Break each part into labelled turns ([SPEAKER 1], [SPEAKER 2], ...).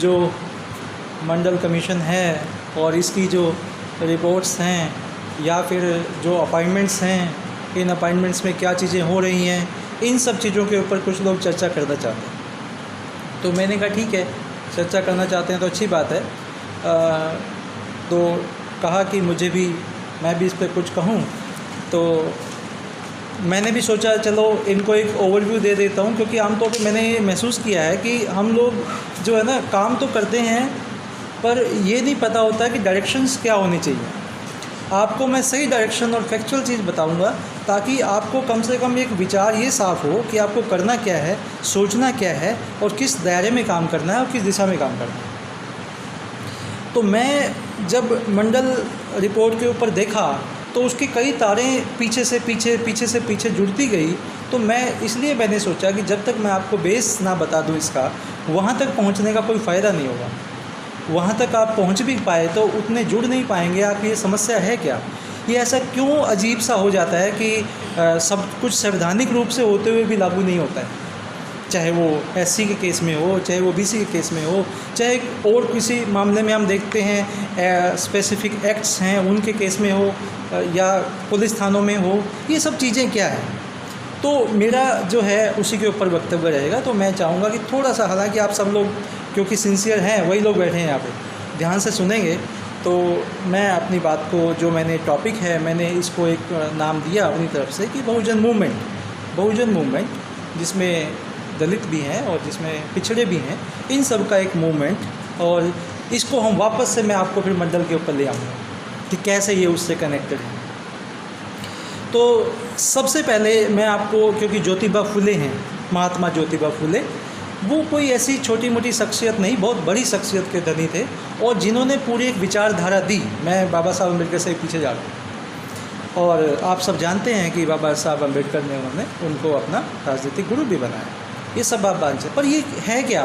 [SPEAKER 1] जो मंडल कमीशन है और इसकी जो रिपोर्ट्स हैं या फिर जो अपॉइंटमेंट्स हैं, इन अपॉइंटमेंट्स में क्या चीज़ें हो रही हैं, इन सब चीज़ों के ऊपर कुछ लोग चर्चा करना चाहते हैं। तो मैंने कहा ठीक है, चर्चा करना चाहते हैं तो अच्छी बात है। तो कहा कि मैं भी इस पर कुछ कहूँ। तो मैंने भी सोचा चलो इनको एक ओवरव्यू दे देता हूँ, क्योंकि आमतौर पे मैंने ये महसूस किया है कि हम लोग जो है ना काम तो करते हैं पर ये नहीं पता होता है कि डायरेक्शंस क्या होनी चाहिए। आपको मैं सही डायरेक्शन और फैक्चुअल चीज़ बताऊंगा ताकि आपको कम से कम एक विचार ये साफ़ हो कि आपको करना क्या है, सोचना क्या है और किस दायरे में काम करना है और किस दिशा में काम करना है। तो मैं जब मंडल रिपोर्ट के ऊपर देखा तो उसकी कई तारें पीछे से पीछे जुड़ती गई। तो मैंने सोचा कि जब तक मैं आपको बेस ना बता दूं इसका, वहाँ तक पहुँचने का कोई फ़ायदा नहीं होगा। वहाँ तक आप पहुँच भी पाए तो उतने जुड़ नहीं पाएंगे आप। ये समस्या है क्या, ये ऐसा क्यों अजीब सा हो जाता है कि सब कुछ संवैधानिक रूप से होते हुए भी लागू नहीं होता है, चाहे वो एससी के केस में हो, चाहे वो बीसी के केस में हो, चाहे और किसी मामले में हम देखते हैं स्पेसिफिक एक्ट्स हैं उनके केस में हो या पुलिस थानों में हो। ये सब चीज़ें क्या है, तो मेरा जो है उसी के ऊपर वक्तव्य रहेगा। तो मैं चाहूँगा कि थोड़ा सा, हालांकि आप सब लोग क्योंकि सिंसियर हैं, वही लोग बैठे हैं यहाँ पे, ध्यान से सुनेंगे। तो मैं अपनी बात को, जो मैंने टॉपिक है, मैंने इसको एक नाम दिया अपनी तरफ से कि बहुजन मूवमेंट, जिसमें दलित भी हैं और जिसमें पिछड़े भी हैं, इन सब का एक मूवमेंट। और इसको हम वापस से मैं आपको फिर मंडल के ऊपर ले आऊँगा कि कैसे ये उससे कनेक्टेड है। तो सबसे पहले मैं आपको, क्योंकि ज्योतिबा फुले हैं, महात्मा ज्योतिबा फुले, वो कोई ऐसी छोटी मोटी शख्सियत नहीं, बहुत बड़ी शख्सियत के धनी थे और जिन्होंने पूरी एक विचारधारा दी। मैं बाबा साहब अम्बेडकर से पीछे जा रहा हूँ और आप सब जानते हैं कि बाबा साहब अम्बेडकर ने उनको अपना राजनीतिक गुरु भी बनाया, ये सब आप बात है। पर ये है क्या,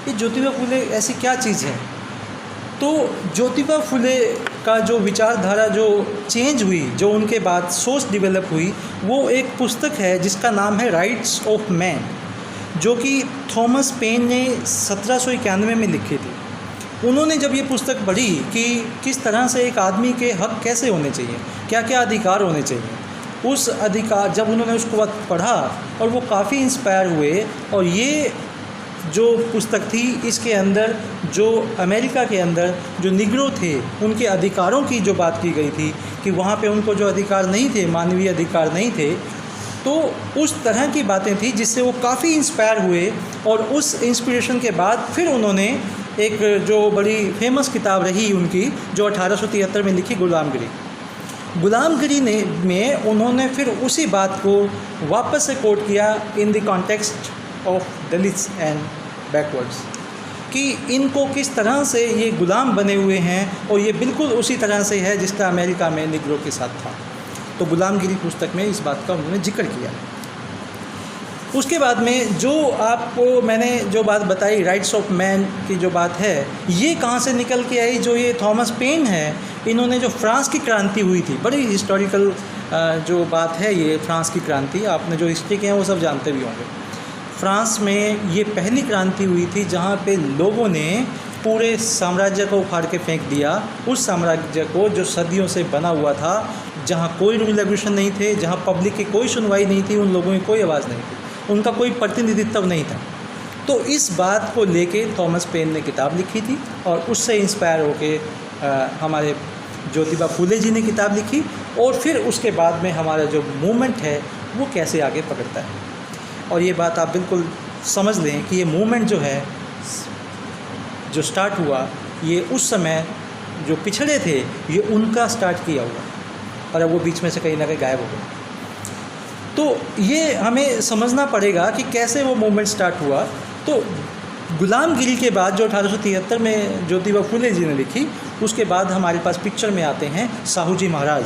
[SPEAKER 1] ये ज्योतिबा फुले ऐसी क्या चीज़ है? तो ज्योतिबा फुले का जो विचारधारा जो चेंज हुई, जो उनके बाद सोच डेवलप हुई, वो एक पुस्तक है जिसका नाम है राइट्स ऑफ मैन, जो कि थॉमस पेन ने 1791 में लिखी थी। उन्होंने जब ये पुस्तक पढ़ी कि किस तरह से एक आदमी के हक कैसे होने चाहिए, क्या क्या अधिकार होने चाहिए, उस अधिकार जब उन्होंने उसको पढ़ा और वो काफ़ी इंस्पायर हुए। और ये जो पुस्तक थी, इसके अंदर जो अमेरिका के अंदर जो निग्रो थे उनके अधिकारों की जो बात की गई थी कि वहाँ पे उनको जो अधिकार नहीं थे, मानवीय अधिकार नहीं थे, तो उस तरह की बातें थी जिससे वो काफ़ी इंस्पायर हुए। और उस इंस्पिरेशन के बाद फिर उन्होंने एक जो बड़ी फेमस किताब रही उनकी, जो 1873 में लिखी, गुलामगिरी में उन्होंने फिर उसी बात को वापस से कोट किया in the context of Dalits and backwards, कि इनको किस तरह से ये गुलाम बने हुए हैं और ये बिल्कुल उसी तरह से है जिसका अमेरिका में निग्रो के साथ था। तो गुलामगिरी पुस्तक में इस बात का उन्होंने जिक्र किया। उसके बाद में जो आपको मैंने जो बात बताई, राइट्स ऑफ मैन की जो बात है, ये कहाँ से निकल के आई? जो ये थॉमस पेन है, इन्होंने जो फ्रांस की क्रांति हुई थी, बड़ी हिस्टोरिकल जो बात है ये फ्रांस की क्रांति, आपने जो हिस्ट्री के हैं वो सब जानते भी होंगे। फ्रांस में ये पहली क्रांति हुई थी जहाँ पे लोगों ने पूरे साम्राज्य को उखाड़ के फेंक दिया। उस साम्राज्य को जो सदियों से बना हुआ था, जहाँ कोई रूल रेगुलेशन नहीं थे, जहाँ पब्लिक की कोई सुनवाई नहीं थी, उन लोगों की कोई आवाज़ नहीं थी, उनका कोई प्रतिनिधित्व नहीं था। तो इस बात को लेके थॉमस पेन ने किताब लिखी थी और उससे इंस्पायर होके हमारे ज्योतिबा फुले जी ने किताब लिखी। और फिर उसके बाद में हमारा जो मूवमेंट है वो कैसे आगे पकड़ता है। और ये बात आप बिल्कुल समझ लें कि ये मूवमेंट जो है, जो स्टार्ट हुआ, ये उस समय जो पिछड़े थे ये उनका स्टार्ट किया हुआ, और अब वो बीच में से कहीं ना कहीं गायब हो गए। तो ये हमें समझना पड़ेगा कि कैसे वो मूवमेंट स्टार्ट हुआ। तो गुलामगिरी के बाद जो 1873 में ज्योतिबा फुले जी ने लिखी, उसके बाद हमारे पास पिक्चर में आते हैं साहू जी महाराज।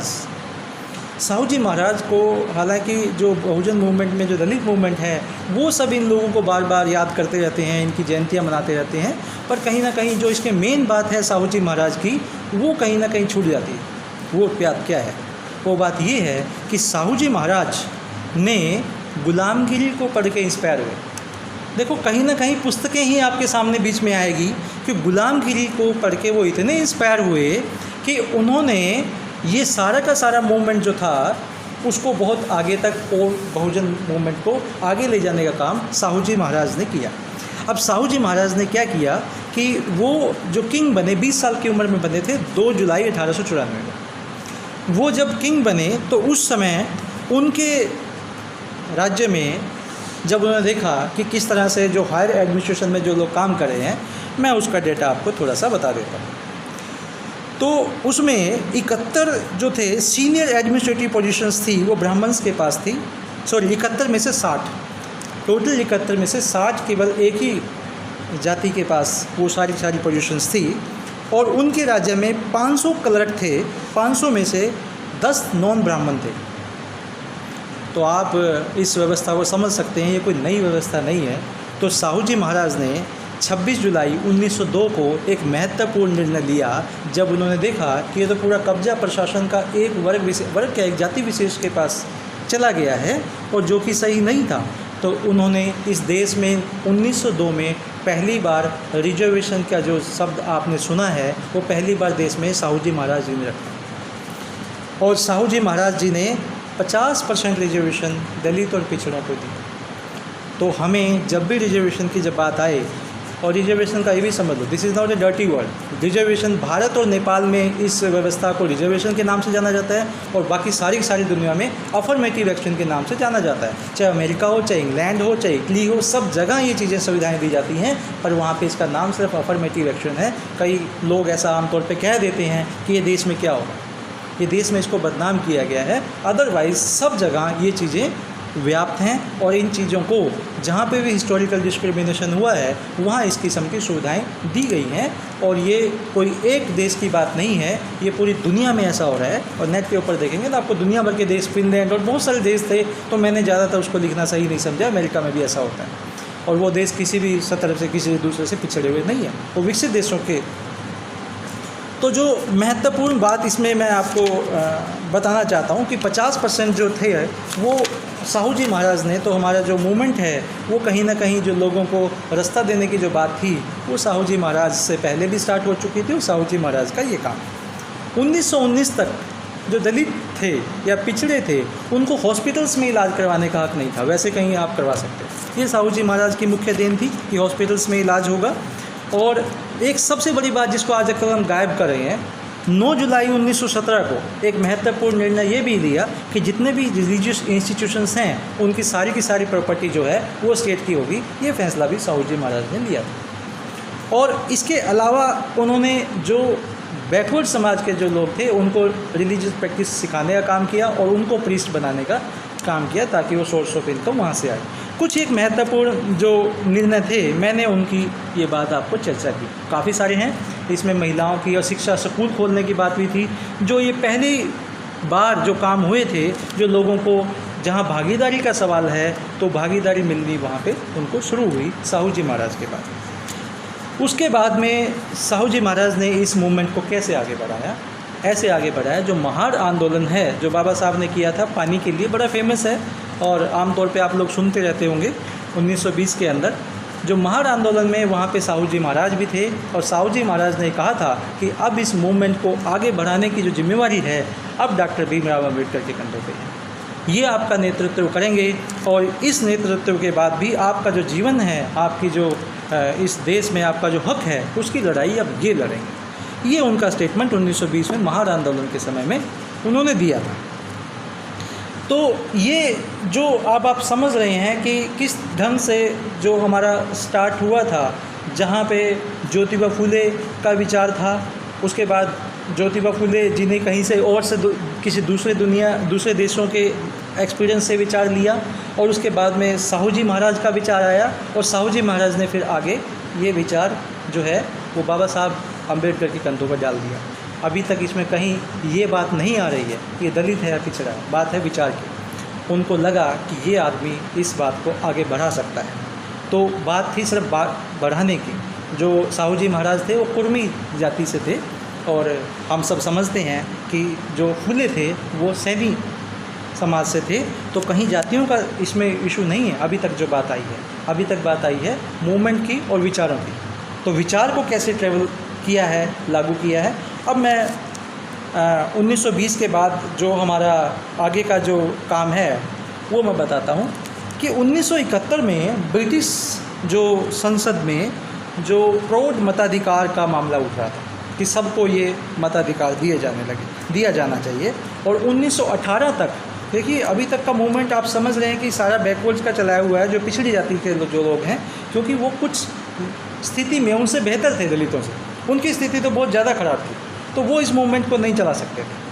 [SPEAKER 1] साहू जी महाराज को, हालांकि जो बहुजन मूवमेंट में जो दलित मूवमेंट है वो सब इन लोगों को बार बार याद करते रहते हैं, इनकी जयंतियाँ मनाते रहते हैं, पर कहीं ना कहीं जो इसके मेन बात है साहू जी महाराज की, वो कहीं ना कहीं छूट जाती है। वो बात क्या है? वो बात ये है कि साहू जी महाराज ने गुलामगिरी को पढ़ के इंस्पायर हुए। देखो कहीं ना कहीं पुस्तकें ही आपके सामने बीच में आएगी कि गुलामगिरी को पढ़ के वो इतने इंस्पायर हुए कि उन्होंने ये सारा का सारा मूवमेंट जो था उसको बहुत आगे तक और बहुजन मूवमेंट को आगे ले जाने का काम साहू जी महाराज ने किया। अब साहू जी महाराज ने क्या किया कि वो जो किंग बने 20 साल की उम्र में बने थे 2 जुलाई 1894 में। वो जब किंग बने तो उस समय उनके राज्य में जब उन्होंने देखा कि किस तरह से जो हायर एडमिनिस्ट्रेशन में जो लोग काम कर रहे हैं, मैं उसका डेटा आपको थोड़ा सा बता देता हूँ। तो उसमें 71 जो थे सीनियर एडमिनिस्ट्रेटिव पोजीशंस थी वो ब्राह्मण्स के पास थी। सॉरी 71 में से 60, टोटल 71 में से 60 केवल एक ही जाति के पास वो सारी पोजीशंस थी। और उनके राज्य में 500 क्लर्क थे, 500 में से 10 नॉन ब्राह्मण थे। तो आप इस व्यवस्था को समझ सकते हैं, ये कोई नई व्यवस्था नहीं है। तो साहू जी महाराज ने 26 जुलाई 1902 को एक महत्वपूर्ण निर्णय लिया जब उन्होंने देखा कि ये तो पूरा कब्जा प्रशासन का एक वर्ग क्या एक जाति विशेष के पास चला गया है और जो कि सही नहीं था। तो उन्होंने इस देश में 1902 में पहली बार रिजर्वेशन का जो शब्द आपने सुना है वो पहली बार देश में साहू जी महाराज जी ने रखा। और साहू जी महाराज जी ने 50% रिजर्वेशन दलित और पिछड़ों को दी। तो हमें जब भी रिजर्वेशन की जब बात आए, और रिजर्वेशन का ये भी समझ लो, this is not a dirty word. Reservation Bharat और नेपाल में इस व्यवस्था को रिजर्वेशन के नाम से जाना जाता है और बाकी सारी दुनिया में अफर्मेटिव एक्शन के नाम से जाना जाता है। चाहे अमेरिका हो, चाहे इंग्लैंड हो, चाहे इटली हो, सब जगह ये चीज़ें सुविधाएं दी जाती हैं, पर वहाँ पे इसका नाम सिर्फ अफर्मेटिव एक्शन है। कई लोग ऐसा आमतौर पर कह देते हैं कि ये देश में क्या होगा, ये देश में इसको बदनाम किया गया है। अदरवाइज़ सब जगह ये चीज़ें व्याप्त हैं और इन चीज़ों को जहाँ पे भी हिस्टोरिकल डिस्क्रिमिनेशन हुआ है वहाँ इस किस्म की सुविधाएं दी गई हैं। और ये कोई एक देश की बात नहीं है, ये पूरी दुनिया में ऐसा हो रहा है। और नेट के ऊपर देखेंगे तो आपको दुनिया भर के देश, फिनलैंड और बहुत सारे देश थे, तो मैंने ज़्यादातर उसको लिखना सही नहीं समझा। अमेरिका में भी ऐसा होता है और वो देश किसी भी तरफ से किसी दूसरे से पिछड़े हुए नहीं है, वो विकसित देशों के। तो जो महत्वपूर्ण बात इसमें मैं आपको बताना चाहता हूँ कि 50% जो थे वो साहू जी महाराज ने, तो हमारा जो मूवमेंट है वो कहीं ना कहीं जो लोगों को रास्ता देने की जो बात थी वो साहू जी महाराज से पहले भी स्टार्ट हो चुकी थी और साहू जी महाराज का ये काम। 1919 तक जो दलित थे या पिछड़े थे उनको हॉस्पिटल्स में इलाज करवाने का हक नहीं था, वैसे कहीं आप करवा सकते। ये साहू जी महाराज की मुख्य देन थी कि हॉस्पिटल्स में इलाज होगा। और एक सबसे बड़ी बात जिसको आज तक हम गायब कर रहे हैं, 9 जुलाई 1917 को एक महत्वपूर्ण निर्णय ये भी लिया कि जितने भी रिलीजियस इंस्टीट्यूशंस हैं उनकी सारी की सारी प्रॉपर्टी जो है वो स्टेट की होगी। ये फैसला भी साहू जी महाराज ने लिया था। और इसके अलावा उन्होंने जो बैकवर्ड समाज के जो लोग थे उनको रिलीजियस प्रैक्टिस सिखाने का काम किया और उनको प्रीस्ट बनाने का काम किया ताकि वो सोर्स ऑफ इनकम वहाँ से आए। कुछ एक महत्वपूर्ण जो निर्णय थे मैंने उनकी ये बात आपको चर्चा की, काफ़ी सारे हैं। इसमें महिलाओं की और शिक्षा स्कूल खोलने की बात भी थी, जो ये पहली बार जो काम हुए थे, जो लोगों को जहाँ भागीदारी का सवाल है तो भागीदारी मिलनी वहाँ पे उनको शुरू हुई साहू जी महाराज के बाद। उसके बाद में साहू जी महाराज ने इस मूवमेंट को कैसे आगे बढ़ाया, ऐसे आगे बढ़ाया। जो महार आंदोलन है जो बाबा साहब ने किया था पानी के लिए, बड़ा फेमस है और आमतौर पे आप लोग सुनते रहते होंगे। 1920 के अंदर जो महार आंदोलन में वहाँ पे साहू जी महाराज भी थे और साहू जी महाराज ने कहा था कि अब इस मूवमेंट को आगे बढ़ाने की जो जिम्मेवारी है अब डॉक्टर भीमराव अम्बेडकर के कंधों पे है। ये आपका नेतृत्व करेंगे और इस नेतृत्व के बाद भी आपका जो जीवन है, आपकी जो इस देश में आपका जो हक है उसकी लड़ाई अब ये लड़ेंगे। ये उनका स्टेटमेंट 1920 में महार आंदोलन के समय में उन्होंने दिया था। तो ये जो अब आप समझ रहे हैं कि किस ढंग से जो हमारा स्टार्ट हुआ था, जहाँ पे ज्योतिबा फुले का विचार था, उसके बाद ज्योतिबा फुले जी ने कहीं से और से किसी दूसरे देशों के एक्सपीरियंस से विचार लिया और उसके बाद में साहू जी महाराज का विचार आया और साहू जी महाराज ने फिर आगे ये विचार जो है वो बाबा साहब अम्बेडकर के कंधों पर डाल दिया। अभी तक इसमें कहीं ये बात नहीं आ रही है कि ये दलित है या पिछड़ा है, बात है विचार की। उनको लगा कि ये आदमी इस बात को आगे बढ़ा सकता है, तो बात थी सिर्फ बात बढ़ाने की। जो साहू जी महाराज थे वो कुर्मी जाति से थे और हम सब समझते हैं कि जो फुले थे वो समाज से थे, तो कहीं जातियों का इसमें इशू नहीं है अभी तक जो बात आई है। अभी तक बात आई है मूवमेंट की और विचारों की। तो विचार को कैसे ट्रेवल किया है, लागू किया है। अब मैं 1920 के बाद जो हमारा आगे का जो काम है वो मैं बताता हूँ कि 1971 में ब्रिटिश जो संसद में जो प्रौढ़ मताधिकार का मामला उठ रहा था कि सबको ये मताधिकार दिया जाना चाहिए। और 1918 तक, देखिए अभी तक का मूवमेंट आप समझ रहे हैं कि सारा बैकवर्ड्स का चलाया हुआ है, जो पिछड़ी जाति के जो लोग हैं, क्योंकि वो कुछ स्थिति में उनसे बेहतर थे दलितों से, उनकी स्थिति तो बहुत ज़्यादा ख़राब थी, तो वो इस मूवमेंट को नहीं चला सकते थे।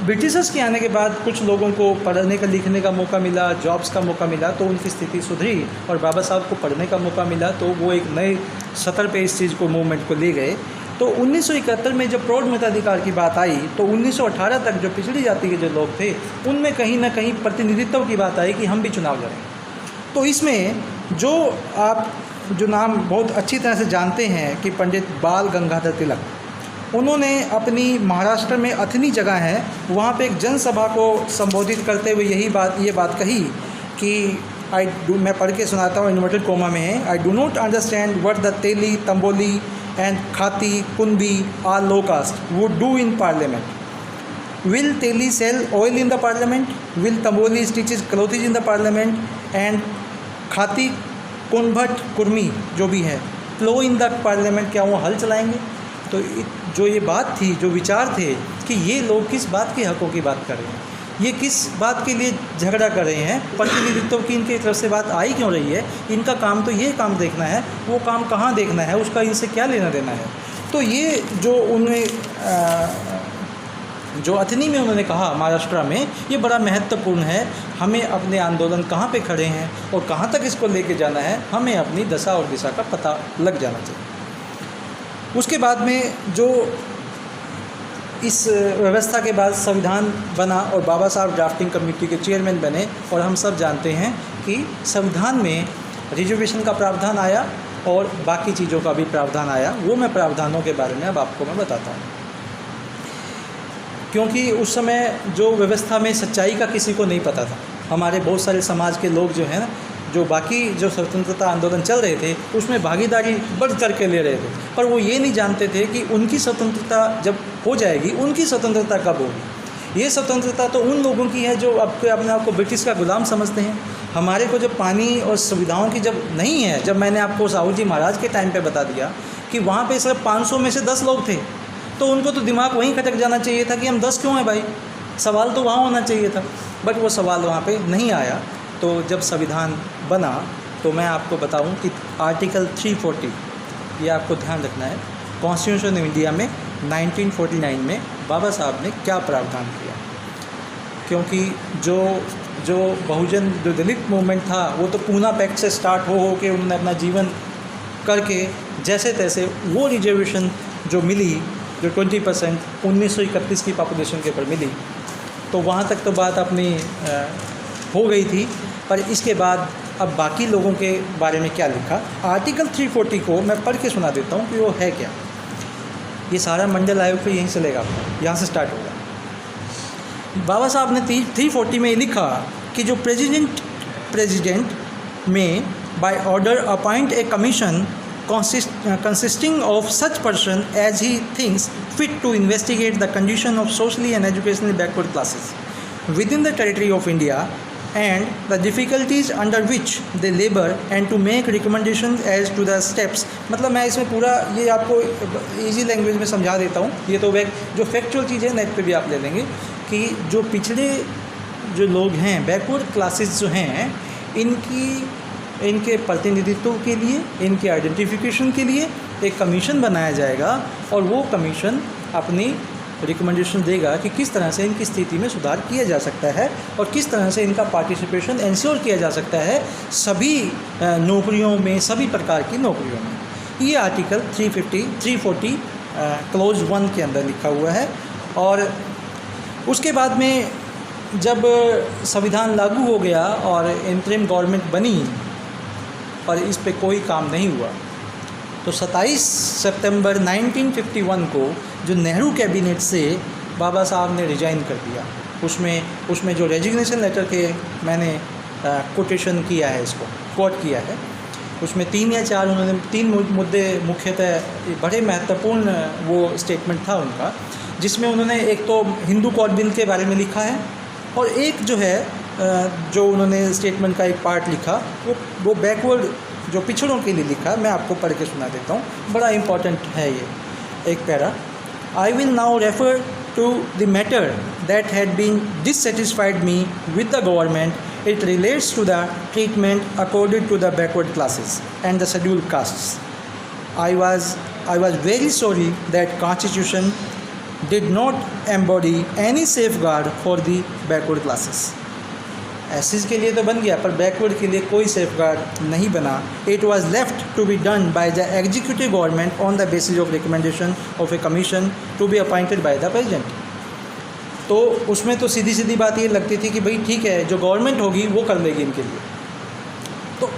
[SPEAKER 1] ब्रिटिशर्स के आने के बाद कुछ लोगों को पढ़ने का लिखने का मौका मिला, जॉब्स का मौका मिला, तो उनकी स्थिति सुधरी और बाबा साहब को पढ़ने का मौका मिला, तो वो एक नए सतर पे इस चीज़ को मूवमेंट को ले गए। तो 1971 में जब प्रौढ़ मताधिकार की बात आई तो 1918 तक जो पिछड़ी जाति के जो लोग थे उनमें कहीं ना कहीं प्रतिनिधित्व की बात आई कि हम भी चुनाव लड़ें। तो इसमें जो आप जो नाम बहुत अच्छी तरह से जानते हैं कि पंडित बाल गंगाधर तिलक, उन्होंने अपनी महाराष्ट्र में अथनी जगह है वहाँ पे एक जनसभा को संबोधित करते हुए ये बात कही कि मैं पढ़ के सुनाता हूँ, इन्वर्टेड कोमा में है। I do not understand what the Teli, Tamboli and Khati, Kunbi are low caste would do in parliament. Will Teli sell oil in the parliament? Will Tamboli stitches clothes in the parliament? And Khati, Kunbhat, Kurmi जो भी है flow in the parliament, क्या वो हल चलाएंगे? तो जो ये बात थी, जो विचार थे कि ये लोग किस बात के हकों की बात कर रहे हैं, ये किस बात के लिए झगड़ा कर रहे हैं, प्रतिनिधित्व की इनकी तरफ से बात आई क्यों रही है, इनका काम तो ये काम देखना है, वो काम कहाँ देखना है, उसका इनसे क्या लेना देना है। तो ये जो उन्हें जो अथनी में उन्होंने कहा महाराष्ट्र में, ये बड़ा महत्वपूर्ण है। हमें अपने आंदोलन कहाँ पे खड़े हैं और कहाँ तक इसको लेके जाना है, हमें अपनी दशा और दिशा का पता लग जाना चाहिए। उसके बाद में जो इस व्यवस्था के बाद संविधान बना और बाबा साहब ड्राफ्टिंग कमेटी के चेयरमैन बने, और हम सब जानते हैं कि संविधान में रिजर्वेशन का प्रावधान आया और बाकी चीज़ों का भी प्रावधान आया। वो मैं प्रावधानों के बारे में अब आपको मैं बताता हूँ, क्योंकि उस समय जो व्यवस्था में सच्चाई का किसी को नहीं पता था। हमारे बहुत सारे समाज के लोग जो हैं ना, जो बाकी जो स्वतंत्रता आंदोलन चल रहे थे उसमें भागीदारी बढ़ चढ़ के ले रहे थे, पर वो ये नहीं जानते थे कि उनकी स्वतंत्रता जब हो जाएगी, उनकी स्वतंत्रता कब होगी। ये स्वतंत्रता तो उन लोगों की है जो अपने आप को ब्रिटिश का गुलाम समझते हैं। हमारे को जब पानी और सुविधाओं की जब नहीं है, जब मैंने आपको साहू जी महाराज के टाइम पे बता दिया कि वहाँ पे सिर्फ 500 में से 10 लोग थे, तो उनको तो दिमाग वहीं खटक जाना चाहिए था कि हम 10 क्यों हैं भाई, सवाल तो वहाँ होना चाहिए था, बट वो सवाल वहाँ पे नहीं आया। तो जब संविधान बना तो मैं आपको बताऊं कि आर्टिकल 340, ये आपको ध्यान रखना है, कॉन्स्टिट्यूशन ऑफ इंडिया में 1949 में बाबा साहब ने क्या प्रावधान किया। क्योंकि जो बहुजन जो दलित मूवमेंट था वो तो पूना पैक्ट से स्टार्ट हो के उन्होंने अपना जीवन करके जैसे तैसे वो रिजर्वेशन जो मिली, जो 20% 1931 की पॉपुलेशन के ऊपर मिली, तो वहाँ तक तो बात अपनी हो गई थी। पर इसके बाद अब बाकी लोगों के बारे में क्या लिखा, आर्टिकल 340 को मैं पढ़ के सुना देता हूँ कि वो है क्या। ये सारा मंडल आयोग पे यहीं से लेगा, यहाँ से स्टार्ट होगा। बाबा साहब ने 340 में लिखा कि जो president may by order appoint a commission consisting of such person as he thinks fit to investigate the condition of socially and educationally backward classes within the territory of India and the difficulties under which they labor and to make recommendations as to the steps। मतलब मैं इसमें पूरा ये आपको easy language में समझा देता हूँ। ये तो जो फैक्चुअल चीज़ है नेट पे भी आप ले लेंगे कि जो पिछड़े जो लोग हैं, बैकवर्ड क्लासेस जो हैं, इनके प्रतिनिधित्व के लिए, इनके आइडेंटिफिकेशन के लिए एक कमीशन बनाया जाएगा और वो कमीशन अपनी रिकमेंडेशन देगा कि किस तरह से इनकी स्थिति में सुधार किया जा सकता है और किस तरह से इनका पार्टिसिपेशन इंश्योर किया जा सकता है सभी नौकरियों में, सभी प्रकार की नौकरियों में। ये आर्टिकल 340 क्लोज 1 के अंदर लिखा हुआ है। और उसके बाद में जब संविधान लागू हो गया और इंटरिम गवर्नमेंट बनी और इस पे कोई काम नहीं हुआ, तो 27 सितंबर 1951 को जो नेहरू कैबिनेट से बाबा साहब ने रिजाइन कर दिया, उसमें जो रेजिग्नेशन लेटर के मैंने कोटेशन किया है, इसको कोट किया है, उसमें 3 या 4 उन्होंने 3 मुद्दे मुख्यतः बड़े महत्वपूर्ण वो स्टेटमेंट था उनका, जिसमें उन्होंने एक तो हिंदू कोड बिल के बारे में लिखा है, और एक जो है जो उन्होंने स्टेटमेंट का एक पार्ट लिखा वो बैकवर्ड जो पिछड़ों के लिए लिखा। मैं आपको पढ़ के सुना देता हूँ, बड़ा इम्पॉर्टेंट है ये एक पैरा। I will now refer to the matter that had been dissatisfied me with the government. It relates to the treatment accorded to the backward classes and the scheduled castes. I was very sorry that Constitution did not embody any safeguard for the backward classes. एससीज के लिए तो बन गया, पर backward के लिए कोई safeguard नहीं बना. It was left to be done by the executive government on the basis of recommendation of a commission to be appointed by the president. तो उसमें तो सीधी सीधी बात ये लगती थी कि भाई ठीक है, जो गवर्नमेंट होगी वो कर लेगी इनके लिए. तो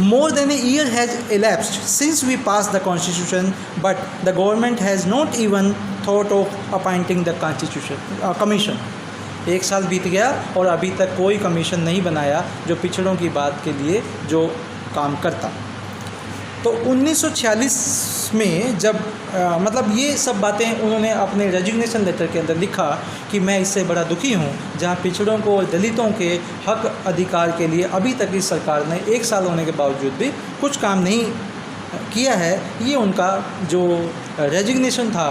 [SPEAKER 1] more than a year has elapsed since we passed the constitution, but the government has not even thought of appointing the commission. 1 साल बीत गया और अभी तक कोई कमीशन नहीं बनाया जो पिछड़ों की बात के लिए जो काम करता. तो 1946 में जब मतलब ये सब बातें उन्होंने अपने रेजिग्नेशन लेटर के अंदर लिखा कि मैं इससे बड़ा दुखी हूँ, जहाँ पिछड़ों को और दलितों के हक अधिकार के लिए अभी तक इस सरकार ने 1 साल होने के बावजूद भी कुछ काम नहीं किया है. ये उनका जो रेजिग्नेशन था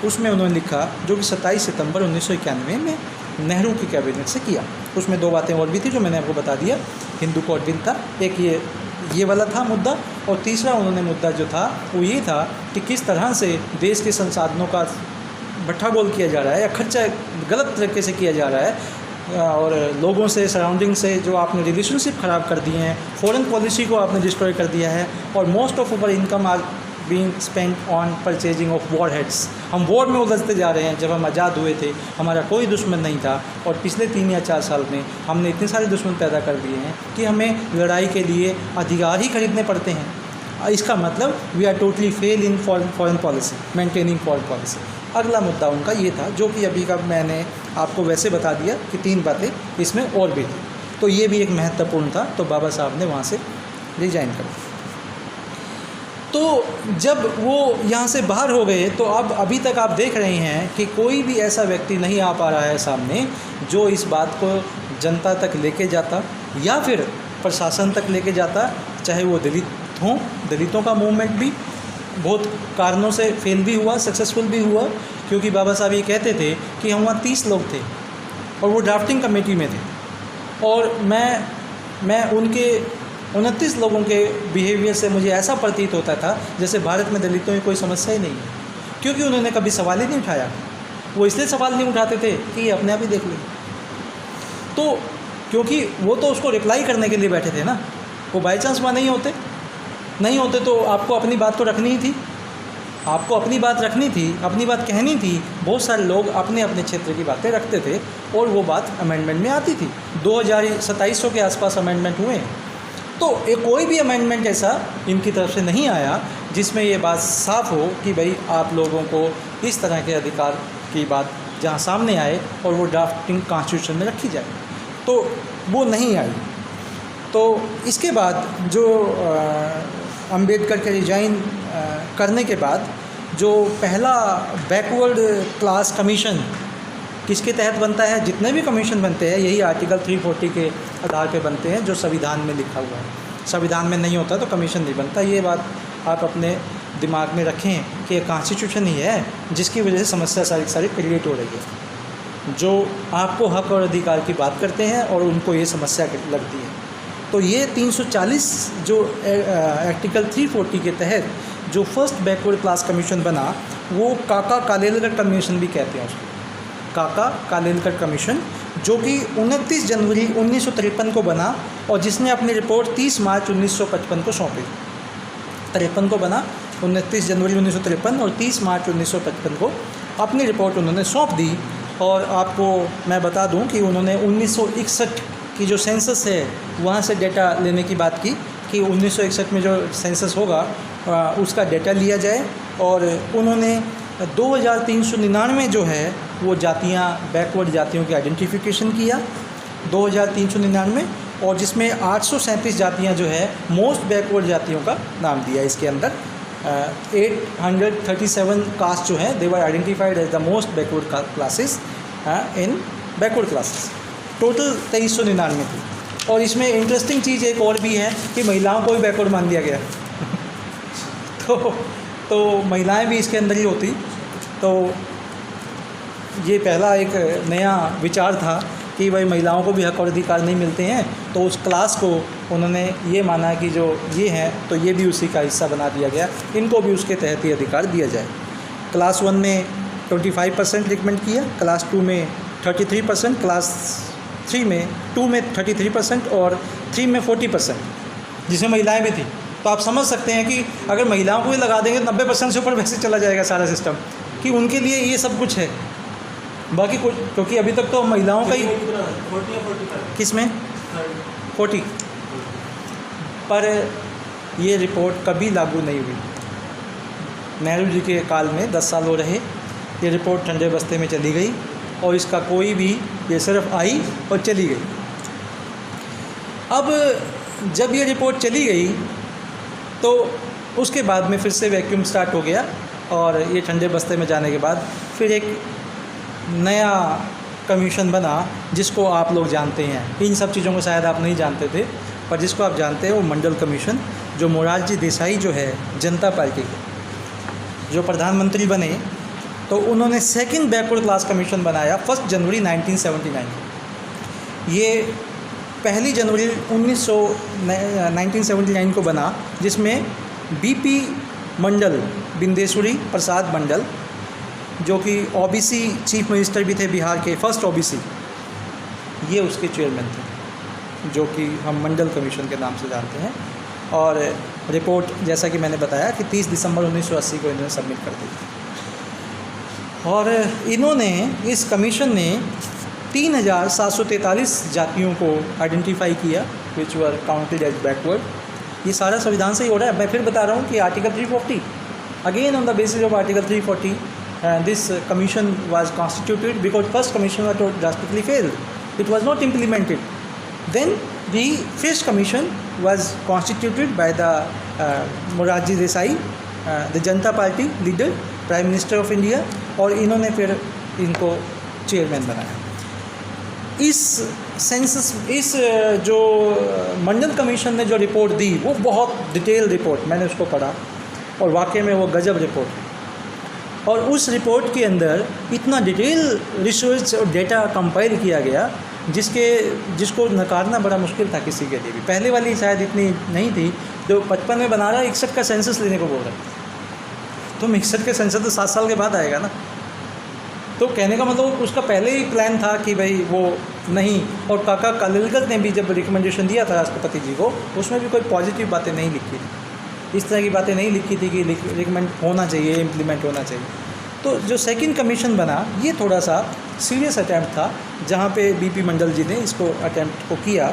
[SPEAKER 1] उसमें उन्होंने लिखा, जो कि 27 सितंबर 1991 में नेहरू की कैबिनेट से किया. उसमें 2 बातें और भी थी जो मैंने आपको बता दिया. हिंदू कोड बिल था, एक ये वाला था मुद्दा, और तीसरा उन्होंने मुद्दा जो था वो ये था कि किस तरह से देश के संसाधनों का बट्ठाबोल किया जा रहा है या खर्चा गलत तरीके से किया जा रहा है, और लोगों से, सराउंडिंग से जो आपने रिलेशनशिप ख़राब कर दिए हैं, फॉरेन पॉलिसी को आपने डिस्ट्रॉय कर दिया है, और most of our income are being spent on purchasing of warheads. हम वॉर में उलझते जा रहे हैं. जब हम आज़ाद हुए थे हमारा कोई दुश्मन नहीं था, और पिछले 3 या 4 साल में हमने इतने सारे दुश्मन पैदा कर दिए हैं कि हमें लड़ाई के लिए अधिकार ही खरीदने पड़ते हैं. इसका मतलब we are totally fail in foreign policy, maintaining foreign policy. अगला मुद्दा उनका ये था, जो कि अभी का मैंने आपको वैसे बता दिया कि 3 बातें इसमें और भी थी. तो ये भी एक महत्वपूर्ण था. तो बाबा साहब ने वहाँ से रिजाइन कर दिया. तो जब वो यहाँ से बाहर हो गए तो अब अभी तक आप देख रहे हैं कि कोई भी ऐसा व्यक्ति नहीं आ पा रहा है सामने जो इस बात को जनता तक लेके जाता या फिर प्रशासन तक लेके जाता, चाहे वो दलित हों. दलितों का मूवमेंट भी बहुत कारणों से फेल भी हुआ, सक्सेसफुल भी हुआ, क्योंकि बाबा साहब ये कहते थे कि हम वहाँ 30 लोग थे और वो ड्राफ्टिंग कमेटी में थे, और मैं उनके 29 लोगों के बिहेवियर से मुझे ऐसा प्रतीत होता था जैसे भारत में दलितों की कोई समस्या ही नहीं है, क्योंकि उन्होंने कभी सवाल ही नहीं उठाया. वो इसलिए सवाल नहीं उठाते थे कि ये अपने आप ही देख लें. तो क्योंकि वो तो उसको रिप्लाई करने के लिए बैठे थे ना, वो बाई चांस वहाँ नहीं होते तो आपको अपनी बात तो रखनी ही थी, आपको अपनी बात रखनी थी, अपनी बात कहनी थी. बहुत सारे लोग अपने अपने क्षेत्र की बातें रखते थे और वो बात अमेंडमेंट में आती थी. 2700 के आसपास अमेंडमेंट हुए. तो कोई भी अमेंडमेंट ऐसा इनकी तरफ से नहीं आया जिसमें ये बात साफ़ हो कि भाई आप लोगों को इस तरह के अधिकार की बात जहाँ सामने आए और वो ड्राफ्टिंग कॉन्स्टिट्यूशन में रखी जाए. तो वो नहीं आई. तो इसके बाद जो अंबेडकर के रिजाइन करने के बाद जो पहला बैकवर्ड क्लास कमीशन किसके तहत बनता है, जितने भी कमीशन बनते हैं यही आर्टिकल 340 के आधार पे बनते हैं, जो संविधान में लिखा हुआ है. संविधान में नहीं होता तो कमीशन नहीं बनता. ये बात आप अपने दिमाग में रखें कि ये कॉन्स्टिट्यूशन ही है जिसकी वजह से समस्या सारी क्रिएट हो रही है. जो आपको हक और अधिकार की बात करते हैं और उनको ये समस्या लगती है. तो ये 340 जो आर्टिकल 340 के तहत जो फर्स्ट बैकवर्ड क्लास कमीशन बना, वो काका कालेलकर कमीशन भी कहते हैं उसको, काका कालेलकर कमीशन, जो कि 29 जनवरी 1953 को बना और जिसने अपनी रिपोर्ट 30 मार्च 1955 को सौंपी. 53 को बना, 29 जनवरी 1953 और 30 मार्च 1955 को अपनी रिपोर्ट उन्होंने सौंप दी. और आपको मैं बता दूं कि उन्होंने 1961 की जो सेंसस है वहाँ से डेटा लेने की बात की कि 1961 में जो सेंसस होगा उसका डेटा लिया जाए. और उन्होंने 2399 जो है वो जातियाँ, बैकवर्ड जातियों की आइडेंटिफिकेशन किया 2399, और जिसमें 837 जातियाँ जो है मोस्ट बैकवर्ड जातियों का नाम दिया इसके अंदर। 837 कास्ट जो है they were identified as the most backward classes in backward classes. Total 2399 थी। और इसमें इंटरेस्टिंग चीज़ एक और भी है कि महिलाओं को भी बैकवर्ड मान दिया गया तो महिलाएं भी इसके अंदर ही होती। तो ये पहला एक नया विचार था कि भाई महिलाओं को भी हक और अधिकार नहीं मिलते हैं, तो उस क्लास को उन्होंने ये माना कि जो ये हैं तो ये भी उसी का हिस्सा बना दिया गया, इनको भी उसके तहत ही अधिकार दिया जाए। क्लास 1 में 25% रिकमेंड किया, क्लास 2 में 33%, क्लास 3 में 2 में 33% और 3 में 40%, जिसमें महिलाएं भी थी। तो आप समझ सकते हैं कि अगर महिलाओं को भी लगा देंगे तो 90% से ऊपर वैसे चला जाएगा सारा सिस्टम, कि उनके लिए ये सब कुछ है। बाकी कुछ, क्योंकि अभी तक तो महिलाओं का ही किस में 40, पर ये रिपोर्ट कभी लागू नहीं हुई। नेहरू जी के काल में 10 साल हो रहे, ये रिपोर्ट ठंडे बस्ते में चली गई और इसका कोई भी, ये सिर्फ आई और चली गई। अब जब ये रिपोर्ट चली गई तो उसके बाद में फिर से वैक्यूम स्टार्ट हो गया, और ये ठंडे बस्ते में जाने के बाद फिर एक नया कमीशन बना जिसको आप लोग जानते हैं। इन सब चीज़ों को शायद आप नहीं जानते थे, पर जिसको आप जानते हैं वो मंडल कमीशन, जो मोरारजी देसाई जो है जनता पार्टी के जो प्रधानमंत्री बने, तो उन्होंने सेकंड बैकवर्ड क्लास कमीशन बनाया 1 जनवरी 1979। ये 1 जनवरी 1979 को बना, जिसमें बीपी मंडल, बिंदेश्वरी प्रसाद मंडल, जो कि ओबीसी चीफ मिनिस्टर भी थे बिहार के, फर्स्ट ओबीसी, ये उसके चेयरमैन थे, जो कि हम मंडल कमीशन के नाम से जानते हैं। और रिपोर्ट जैसा कि मैंने बताया कि 30 दिसंबर 1980 को इन्होंने सबमिट कर दी। और इन्होंने, इस कमीशन ने 3743 जातियों को आइडेंटिफाई किया विच वर काउंटेड एज बैकवर्ड। ये सारा संविधान से ही हो रहा है। मैं फिर बता रहा हूँ कि article 340, again on the basis of article 340 this commission was constituted, because first commission was drastically failed, it was not implemented. Then the first commission was constituted by the Morarji Desai, the Janata Party leader, Prime Minister of India, और इन्होंने फिर इनको chairman बनाया। इस census, इस जो मंडल commission ने जो रिपोर्ट दी वो बहुत डिटेल रिपोर्ट, मैंने उसको पढ़ा और वाकई में वो गजब रिपोर्ट है। और उस रिपोर्ट के अंदर इतना डिटेल रिसर्च और डेटा कंपाइल किया गया जिसको नकारना बड़ा मुश्किल था किसी के लिए भी। पहले वाली शायद इतनी नहीं थी। जो 55 में बना रहा है, 61 का सेंसस लेने को बोल रहा है, तो 61 के सेंसस तो 7 साल के बाद आएगा ना। तो कहने का मतलब उसका पहले ही प्लान था कि भाई वो नहीं। और काका कालिलकर ने भी जब रिकमेंडेशन दिया था राष्ट्रपति जी को, उसमें भी कोई पॉजिटिव बातें नहीं लिखी थी, इस तरह की बातें नहीं लिखी थी कि रिकमेंड होना चाहिए, इम्प्लीमेंट होना चाहिए। तो जो सेकंड कमीशन बना, ये थोड़ा सा सीरियस अटैम्प्ट था, जहाँ पे बीपी मंडल जी ने इसको अटैम्प्ट को किया,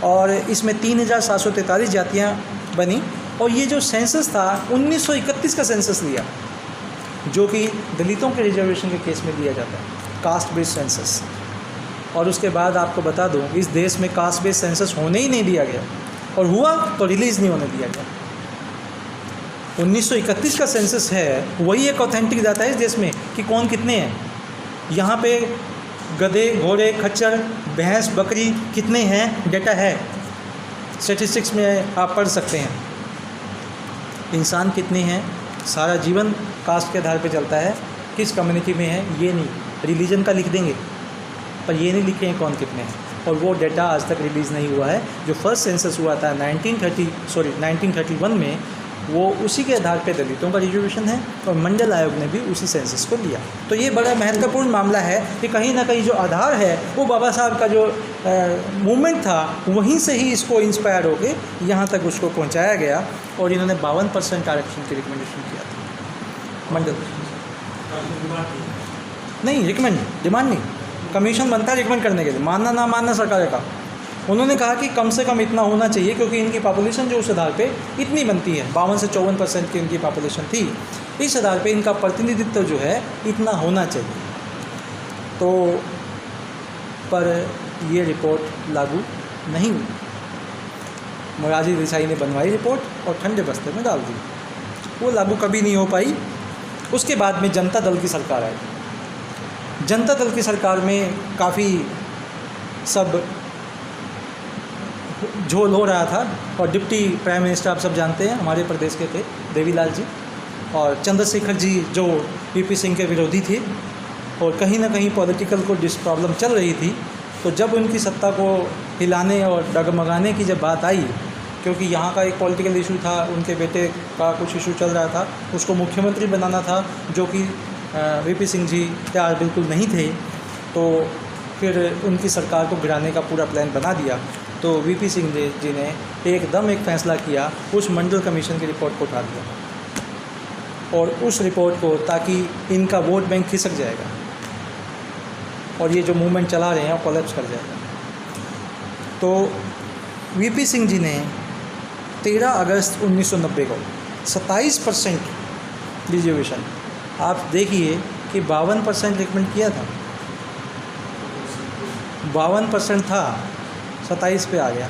[SPEAKER 1] और इसमें 3743 जातियाँ बनी। और ये जो सेंसस था 1931 का सेंसस लिया, जो कि दलितों के रिजर्वेशन के केस में लिया जाता है, कास्ट बेस्ड सेंसस। और उसके बाद आपको बता दूँ, इस देश में कास्ट बेस्ड सेंसस होने ही नहीं दिया गया, और हुआ तो रिलीज़ नहीं होने दिया गया। 1931 का सेंसस है, वही एक ऑथेंटिक डाटा है इस देश में कि कौन कितने हैं। यहाँ पे गधे, घोड़े, खच्चर, भैंस, बकरी कितने हैं, डेटा है, स्टैटिस्टिक्स में आप पढ़ सकते हैं। इंसान कितने हैं, सारा जीवन कास्ट के आधार पे चलता है, किस कम्युनिटी में है ये नहीं, रिलीजन का लिख देंगे पर ये नहीं लिखे हैं कौन कितने हैं। और वो डेटा आज तक रिलीज़ नहीं हुआ है। जो फर्स्ट सेंसस हुआ था 1931 में, वो उसी के आधार पे दलितों का रिजर्वेशन है, और मंडल आयोग ने भी उसी सेंसस को लिया। तो ये बड़ा महत्वपूर्ण मामला है कि कहीं ना कहीं जो आधार है वो बाबा साहब का जो मूवमेंट था वहीं से ही इसको इंस्पायर होके यहाँ तक उसको पहुँचाया गया, और इन्होंने 52% आरक्षण की रिकमेंडेशन किया था। मंडल नहीं, रिकमेंड, डिमांड नहीं, कमीशन बनता है रिकमेंड करने के लिए, मानना ना मानना सरकार का। उन्होंने कहा कि कम से कम इतना होना चाहिए, क्योंकि इनकी पॉपुलेशन जो उस आधार पे इतनी बनती है, 52 से 54% की इनकी पॉपुलेशन थी, इस आधार पे इनका प्रतिनिधित्व जो है इतना होना चाहिए। तो पर ये रिपोर्ट लागू नहीं हुई। मोरारजी देसाई ने बनवाई रिपोर्ट और ठंडे बस्ते में डाल दी, वो लागू कभी नहीं हो पाई। उसके बाद में जनता दल की सरकार आई। जनता दल की सरकार में काफ़ी सब झोल हो रहा था और डिप्टी प्राइम मिनिस्टर आप सब जानते हैं हमारे प्रदेश के थे देवीलाल जी, और चंद्रशेखर जी जो वीपी सिंह के विरोधी थे, और कहीं ना कहीं पॉलिटिकल को प्रॉब्लम चल रही थी। तो जब उनकी सत्ता को हिलाने और डगमगाने की जब बात आई, क्योंकि यहाँ का एक पॉलिटिकल इशू था, उनके बेटे का कुछ इशू चल रहा था, उसको मुख्यमंत्री बनाना था, जो कि वीपी सिंह जी तैयार बिल्कुल नहीं थे। तो फिर उनकी सरकार को गिराने का पूरा प्लान बना दिया। तो वीपी सिंह जी ने एकदम एक फ़ैसला किया, उस मंडल कमीशन की रिपोर्ट को उठा दिया और उस रिपोर्ट को, ताकि इनका वोट बैंक खिसक जाएगा और ये जो मूवमेंट चला रहे हैं वो कोलैप्स कर जाएगा। तो वीपी सिंह जी ने 13 अगस्त 1990 को 27% रिजर्वेशन, आप देखिए कि 52% रिकमेंड किया था, 52% था, 27 पे आ गया,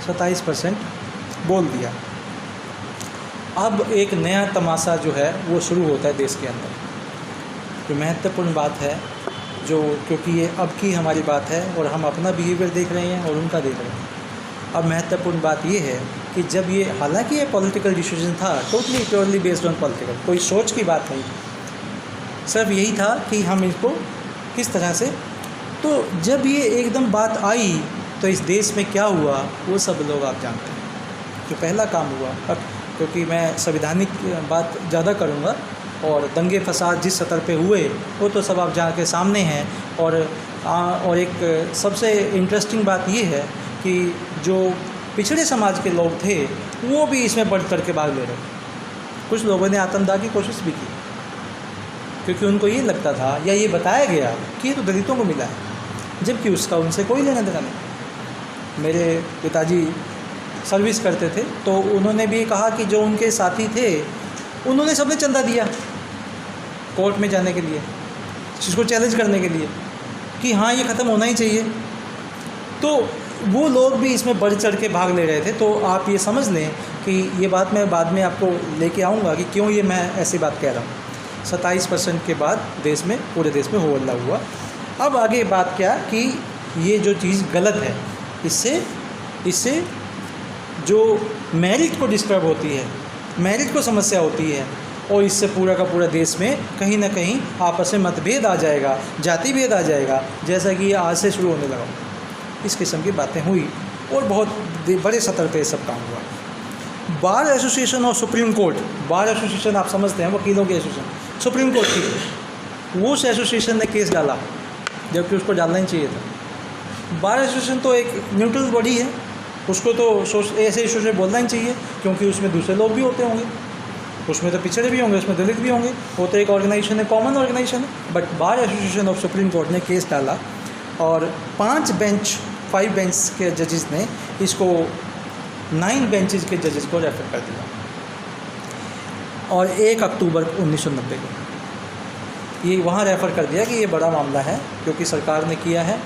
[SPEAKER 1] 27% बोल दिया। अब एक नया तमाशा जो है वो शुरू होता है देश के अंदर। जो महत्वपूर्ण बात है, जो क्योंकि ये अब की हमारी बात है और हम अपना बिहेवियर देख रहे हैं और उनका देख रहे हैं। अब महत्वपूर्ण बात ये है कि जब ये, हालांकि ये पॉलिटिकल डिसीजन था, totally purely based on political, कोई सोच की बात नहीं, सिर्फ यही था कि हम इसको किस तरह से। तो जब ये एकदम बात आई तो इस देश में क्या हुआ वो सब लोग आप जानते हैं। जो पहला काम हुआ, अब क्योंकि मैं संवैधानिक बात ज़्यादा करूँगा और दंगे फसाद जिस स्तर पे हुए वो तो सब आप जहाँ के सामने हैं। और एक सबसे इंटरेस्टिंग बात ये है कि जो पिछड़े समाज के लोग थे वो भी इसमें बढ़ चढ़ के भाग ले रहे। कुछ लोगों ने आत्मदाह की कोशिश भी की, क्योंकि उनको ये लगता था या ये बताया गया कि ये तो दलितों को मिला है, जबकि उसका उनसे कोई लेना देना नहीं। मेरे पिताजी सर्विस करते थे तो उन्होंने भी कहा कि जो उनके साथी थे उन्होंने सबने चंदा दिया कोर्ट में जाने के लिए, जिसको चैलेंज करने के लिए कि हाँ ये ख़त्म होना ही चाहिए। तो वो लोग भी इसमें बढ़ चढ़ के भाग ले रहे थे। तो आप ये समझ लें कि ये बात मैं बाद में आपको लेके आऊँगा कि क्यों ये मैं ऐसी बात कह रहा हूँ। 27% के बाद देश में, पूरे देश में हो हल्ला हुआ। अब आगे बात क्या कि ये जो चीज़ गलत है, इससे जो मेरिट को डिस्टर्ब होती है, मेरिट को समस्या होती है, और इससे पूरा का पूरा देश में कहीं ना कहीं आपस में मतभेद आ जाएगा, जाति भेद आ जाएगा, जैसा कि ये आज से शुरू होने लगा। इस किस्म की बातें हुई और बहुत बड़े स्तर पे सब काम हुआ। बार एसोसिएशन और सुप्रीम कोर्ट, बार एसोसिएशन आप समझते हैं वकीलों की एसोसिएशन, सुप्रीम कोर्ट की, वो उस एसोसिएशन ने केस डाला जबकि उसको डालना ही चाहिए था। बार एसोसिएशन तो एक न्यूट्रल बॉडी है, उसको तो ऐसे इशू से बोलना ही चाहिए, क्योंकि उसमें दूसरे लोग भी होते होंगे, उसमें तो पिछड़े भी होंगे, उसमें दलित भी होंगे, वो तो एक ऑर्गेनाइजेशन है, कॉमन ऑर्गेनाइजेशन है। But bar association of supreme court ने केस डाला और 5 बेंच के जजेस ने इसको 9 बेंचेस के जजेस को रेफर कर दिया। और 1 अक्टूबर 1990 को ये वहाँ रेफ़र कर दिया कि ये बड़ा मामला है, क्योंकि सरकार ने किया है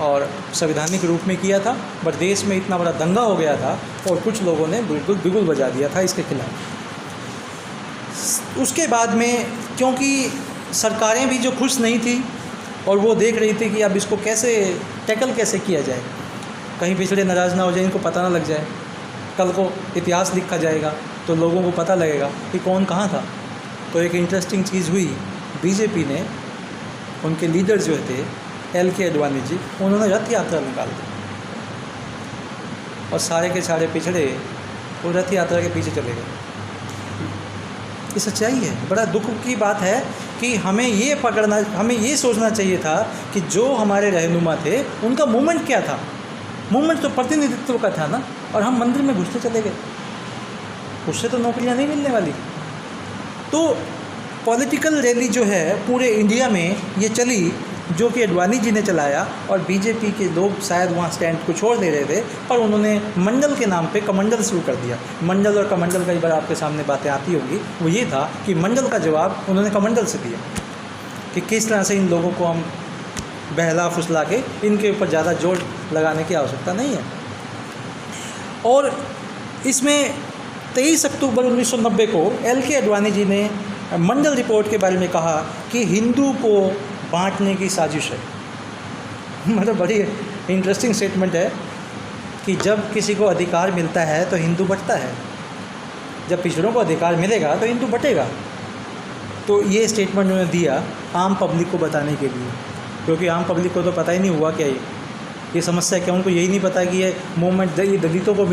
[SPEAKER 1] और संवैधानिक रूप में किया था, बट देश में इतना बड़ा दंगा हो गया था और कुछ लोगों ने बिल्कुल बिगुल बजा दिया था इसके खिलाफ। उसके बाद में क्योंकि सरकारें भी जो खुश नहीं थी और वो देख रही थी कि अब इसको कैसे टैकल कैसे किया जाए, कहीं पिछड़े नाराज़ ना हो जाए, इनको पता ना लग जाए, कल को इतिहास लिखा जाएगा तो लोगों को पता लगेगा कि कौन कहाँ था। तो एक इंटरेस्टिंग चीज़ हुई, बीजेपी ने, उनके लीडर जो थे LK अडवाणी जी, उन्होंने रथ यात्रा निकाल दी और सारे के सारे पिछड़े वो रथ यात्रा के पीछे चले गए। ये सच्चाई है। बड़ा दुख की बात है कि हमें ये सोचना चाहिए था कि जो हमारे रहनुमा थे उनका मूवमेंट क्या था। मूवमेंट तो प्रतिनिधित्व का था ना, और हम मंदिर में घुसते चले गए, उससे तो नौकरियां नहीं मिलने वाली। तो पॉलिटिकल रैली जो है पूरे इंडिया में ये चली, जो कि अडवाणी जी ने चलाया, और बीजेपी के लोग शायद वहाँ स्टैंड को छोड़ दे रहे थे, पर उन्होंने मंडल के नाम पे कमंडल शुरू कर दिया। मंडल और कमंडल कई बार आपके सामने बातें आती होंगी, वो ये था कि मंडल का जवाब उन्होंने कमंडल से दिया कि किस तरह से इन लोगों को हम बहला फुसला के इनके ऊपर ज़्यादा जोर लगाने की आवश्यकता नहीं है। और इसमें 23 अक्टूबर 1990 को LK अडवाणी जी ने मंडल रिपोर्ट के बारे में कहा कि हिंदू को बांटने की साजिश है। मतलब बड़ी इंटरेस्टिंग स्टेटमेंट है कि जब किसी को अधिकार मिलता है तो हिंदू बंटता है, जब पिछड़ों को अधिकार मिलेगा तो हिंदू बटेगा। तो ये स्टेटमेंट उन्होंने दिया आम पब्लिक को बताने के लिए, क्योंकि आम पब्लिक को तो पता ही नहीं हुआ क्या ये समस्या क्या, उनको यही नहीं पता कि ये मूवमेंट ये दलितों को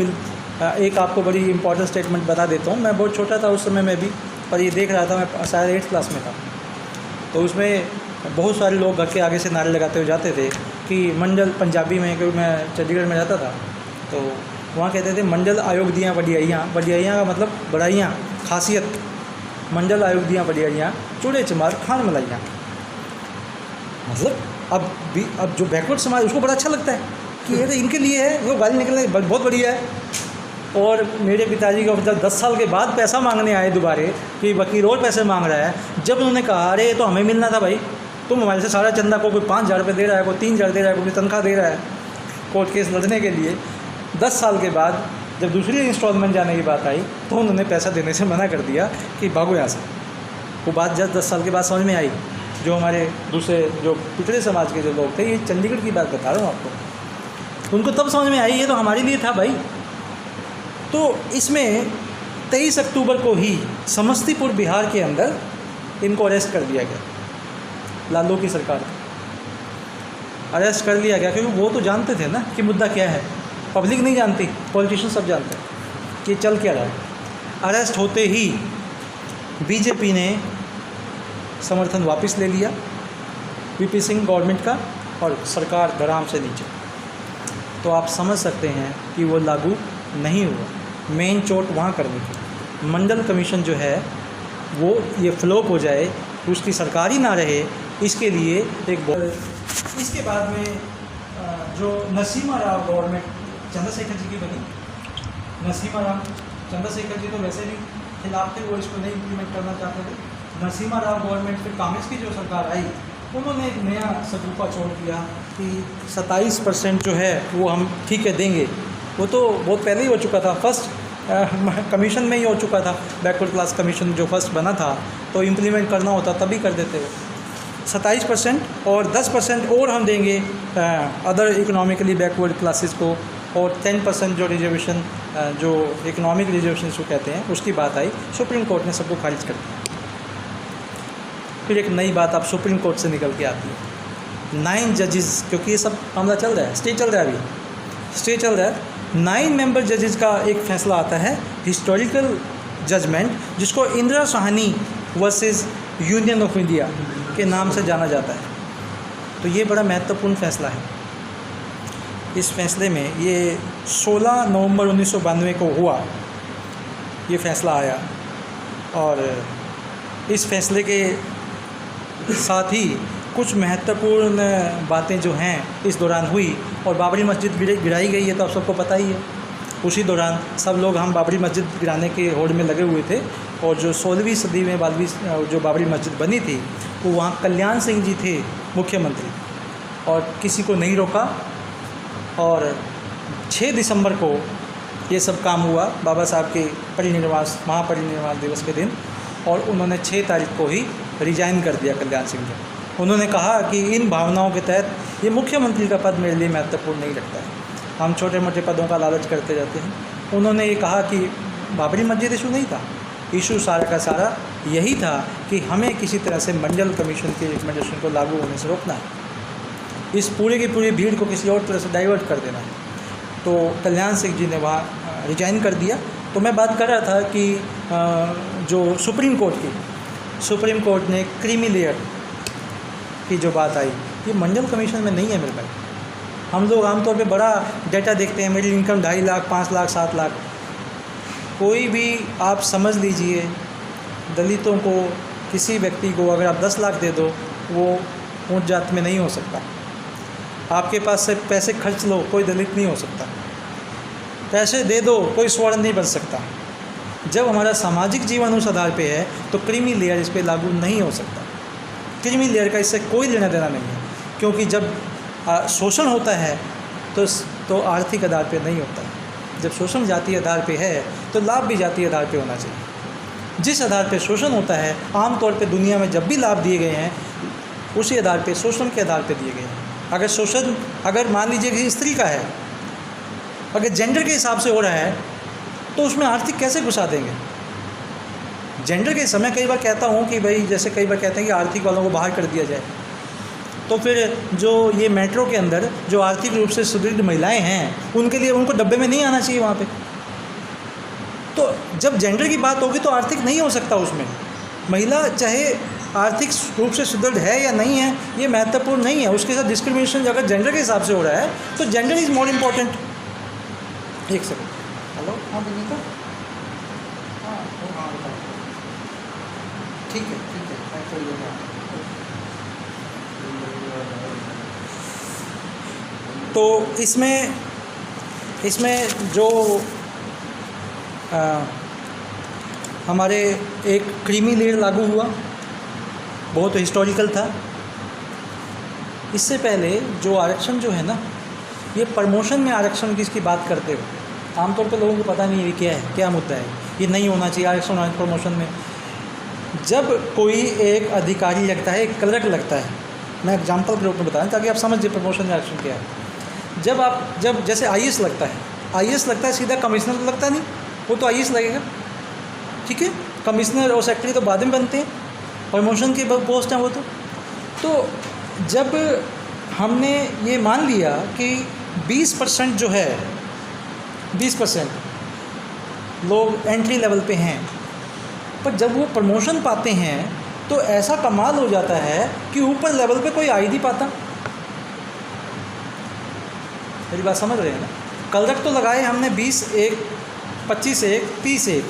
[SPEAKER 1] एक आपको बड़ी इंपॉर्टेंट स्टेटमेंट बता देता हूँ। मैं बहुत छोटा था उस समय में भी, पर ये देख रहा था, मैं शायद 8th क्लास में था। तो उसमें बहुत सारे लोग घर के आगे से नारे लगाते हुए जाते थे कि मंडल, पंजाबी में, क्योंकि मैं चंडीगढ़ में रहता था, तो वहाँ कहते थे मंडल आयोग दियाँ वडियाइयाँ। वडियाइयाँ का मतलब बड़ाइयाँ, खासियत। मंडल आयोग दियाँ वडियाइयाँ, चूड़े चमार खान मलाइयाँ। मतलब अब जो बैकवर्ड समाज उसको बड़ा अच्छा लगता है कि ये तो इनके लिए है, वो गाली निकलने बहुत बढ़िया है। और मेरे पिताजी को जब 10 साल के बाद पैसा मांगने आए दोबारे कि वकील और पैसे मांग रहा है, जब उन्होंने कहा अरे तो हमें मिलना था भाई, तुम हमारे से सारा चंदा को, कोई 5,000 रुपये दे रहा है, कोई 3,000 दे रहा है, कोई तनख्वाह दे रहा है कोर्ट केस लड़ने के लिए। 10 साल के बाद जब दूसरी इंस्टॉलमेंट जाने की बात आई तो उन्होंने पैसा देने से मना कर दिया कि भागो यहाँ से। वो बात जब 10 साल के बाद समझ में आई, जो हमारे दूसरे जो पिछड़े समाज के जो लोग थे, ये चंडीगढ़ की बात बता रहा हूँ आपको, उनको तब समझ में आई ये तो हमारे लिए था भाई। तो इसमें 23 अक्टूबर को ही समस्तीपुर बिहार के अंदर इनको अरेस्ट कर दिया गया, लालू की सरकार को अरेस्ट कर लिया गया, क्योंकि वो तो जानते थे ना कि मुद्दा क्या है। पब्लिक नहीं जानती, पॉलिटिशियन सब जानते हैं कि चल क्या रहा है। अरेस्ट होते ही बीजेपी ने समर्थन वापस ले लिया वीपी सिंह गवर्नमेंट का, और सरकार धराम से नीचे। तो आप समझ सकते हैं कि वो लागू नहीं हुआ। मेन चोट वहाँ करनी थी। मंडल कमीशन जो है वो ये फ्लॉप हो जाए, उसकी सरकार ही ना रहे, इसके लिए इसके बाद में जो नरसिम्हा राव गवर्नमेंट चंद्रशेखर जी की बनी, नरसिम्हा राव चंद्रशेखर जी तो वैसे भी खिलाफ थे, वो इसको नहीं इम्प्लीमेंट करना चाहते थे। नरसिम्हा राव गवर्नमेंट, फिर कांग्रेस की जो सरकार आई, उन्होंने एक नया सदूपा छोड़ दिया कि 27% जो है वो हम ठीक है देंगे। वो तो बहुत पहले ही हो चुका था, फर्स्ट कमीशन में ही हो चुका था। बैकवर्ड क्लास कमीशन जो फर्स्ट बना था, तो इम्प्लीमेंट करना होता तभी कर देते वो। 27% और 10% और हम देंगे अदर इकोनॉमिकली बैकवर्ड क्लासेस को, और 10% जो रिजर्वेशन, जो इकोनॉमिक रिजर्वेशन को कहते हैं, उसकी बात आई। सुप्रीम कोर्ट ने सबको खारिज कर दिया। फिर एक नई बात आप सुप्रीम कोर्ट से निकल के आती है, 9 जजेस, क्योंकि ये सब मामला चल रहा है, स्टे चल रहा है, अभी स्टे चल रहा है। 9 मेंबर जजेस का एक फैसला आता है, हिस्टोरिकल जजमेंट, जिसको Indira Sahni versus union of India के नाम से जाना जाता है। तो ये बड़ा महत्वपूर्ण फैसला है। इस फैसले में ये 16 नवंबर 1992 को हुआ, ये फैसला आया, और इस फैसले के साथ ही कुछ महत्वपूर्ण बातें जो हैं इस दौरान हुई। और बाबरी मस्जिद गिराई गई है, तो आप सबको पता ही है। उसी दौरान सब लोग हम बाबरी मस्जिद गिराने के होड़ में लगे हुए थे, और जो 16वीं सदी में जो बाबरी मस्जिद बनी थी, वो वहाँ कल्याण सिंह जी थे मुख्यमंत्री, और किसी को नहीं रोका। और 6 दिसंबर को ये सब काम हुआ, बाबा साहब के महापरिनिर्वाण दिवस के दिन, और उन्होंने 6 तारीख को ही रिजाइन कर दिया कल्याण सिंह जी। उन्होंने कहा कि इन भावनाओं के तहत ये मुख्यमंत्री का पद मेरे लिए महत्वपूर्ण नहीं रखता है, हम छोटे मोटे पदों का लालच करते रहते हैं। उन्होंने ये कहा कि बाबरी मस्जिद इशू नहीं था, इशू सारा का सारा यही था कि हमें किसी तरह से मंडल कमीशन की रिकमेंडेशन को लागू होने से रोकना है, इस पूरे की पूरी भीड़ को किसी और तरह से डाइवर्ट कर देना है। तो कल्याण सिंह जी ने वहाँ रिजाइन कर दिया। तो मैं बात कर रहा था कि जो सुप्रीम कोर्ट ने क्रीमी लेयर की जो बात आई, ये मंडल कमीशन में नहीं है मेरे भाई। हम लोग आमतौर पे बड़ा डेटा देखते हैं, मेरी इनकम 2.5 लाख, 5 लाख, 7 लाख। कोई भी आप समझ लीजिए, दलितों को, किसी व्यक्ति को अगर आप 10 लाख दे दो, वो ऊंच जात में नहीं हो सकता। आपके पास से पैसे खर्च लो, कोई दलित नहीं हो सकता। पैसे दे दो, कोई स्वर्ण नहीं बन सकता। जब हमारा सामाजिक जीवन उस आधार पे है, तो क्रीमी लेयर इस पर लागू नहीं हो सकता। क्रीमी लेयर का इससे कोई लेना देना नहीं है। क्योंकि जब शोषण होता है तो आर्थिक आधार पे नहीं होता है। जब शोषण जातीय आधार पे है तो लाभ भी जातीय आधार पे होना चाहिए। जिस आधार पे शोषण होता है, आमतौर पे दुनिया में जब भी लाभ दिए गए हैं उसी आधार पे, शोषण के आधार पे दिए गए हैं। अगर शोषण, अगर मान लीजिए कि स्त्री का है, अगर जेंडर के हिसाब से हो रहा है तो उसमें आर्थिक कैसे घुसा देंगे? जेंडर के समय कई बार कहता हूँ कि भाई, जैसे कई बार कहते हैं कि आर्थिक वालों को बाहर कर दिया जाए, तो फिर जो ये मेट्रो के अंदर जो आर्थिक रूप से सुदृढ़ महिलाएं हैं उनके लिए, उनको डब्बे में नहीं आना चाहिए वहाँ पे। तो जब जेंडर की बात होगी तो आर्थिक नहीं हो सकता उसमें। महिला चाहे आर्थिक रूप से सुदृढ़ है या नहीं है ये महत्वपूर्ण नहीं है, उसके साथ डिस्क्रिमिनेशन अगर जेंडर के हिसाब से हो रहा है तो जेंडर इज़ मोर इम्पॉर्टेंट। एक सेकंड, हेलो, हाँ विनीता, हाँ बताओ, ठीक है मैं कर लूँगा। तो इसमें जो हमारे एक क्रीमी लेयर लागू हुआ, बहुत हिस्टोरिकल था। इससे पहले जो आरक्षण जो है ना, ये प्रमोशन में आरक्षण किसकी बात करते हो, आमतौर पर लोगों को पता नहीं है क्या है, क्या मुद्दा है। ये नहीं होना चाहिए आरक्षण और प्रमोशन में। जब कोई एक अधिकारी लगता है, एक क्लर्क लगता है, मैं एग्जांपल के रूप में बताऊं ताकि आप समझिए प्रमोशन में आरक्षण क्या है। जब जैसे आईएएस लगता है, आईएएस लगता है, सीधा कमिश्नर तो लगता नहीं, वो तो आईएएस लगेगा, ठीक है। कमिश्नर और सेक्रेटरी तो बाद में बनते हैं, प्रमोशन के पोस्ट हैं वो तो जब हमने ये मान लिया कि 20% जो है, 20% लोग एंट्री लेवल पे हैं, पर जब वो प्रमोशन पाते हैं तो ऐसा कमाल हो जाता है कि ऊपर लेवल पे कोई आ ही नहीं पाता। मेरी बात समझ रहे हैं ना? क्लर्क तो लगाए हमने 20 एक, 25 एक, 30 एक,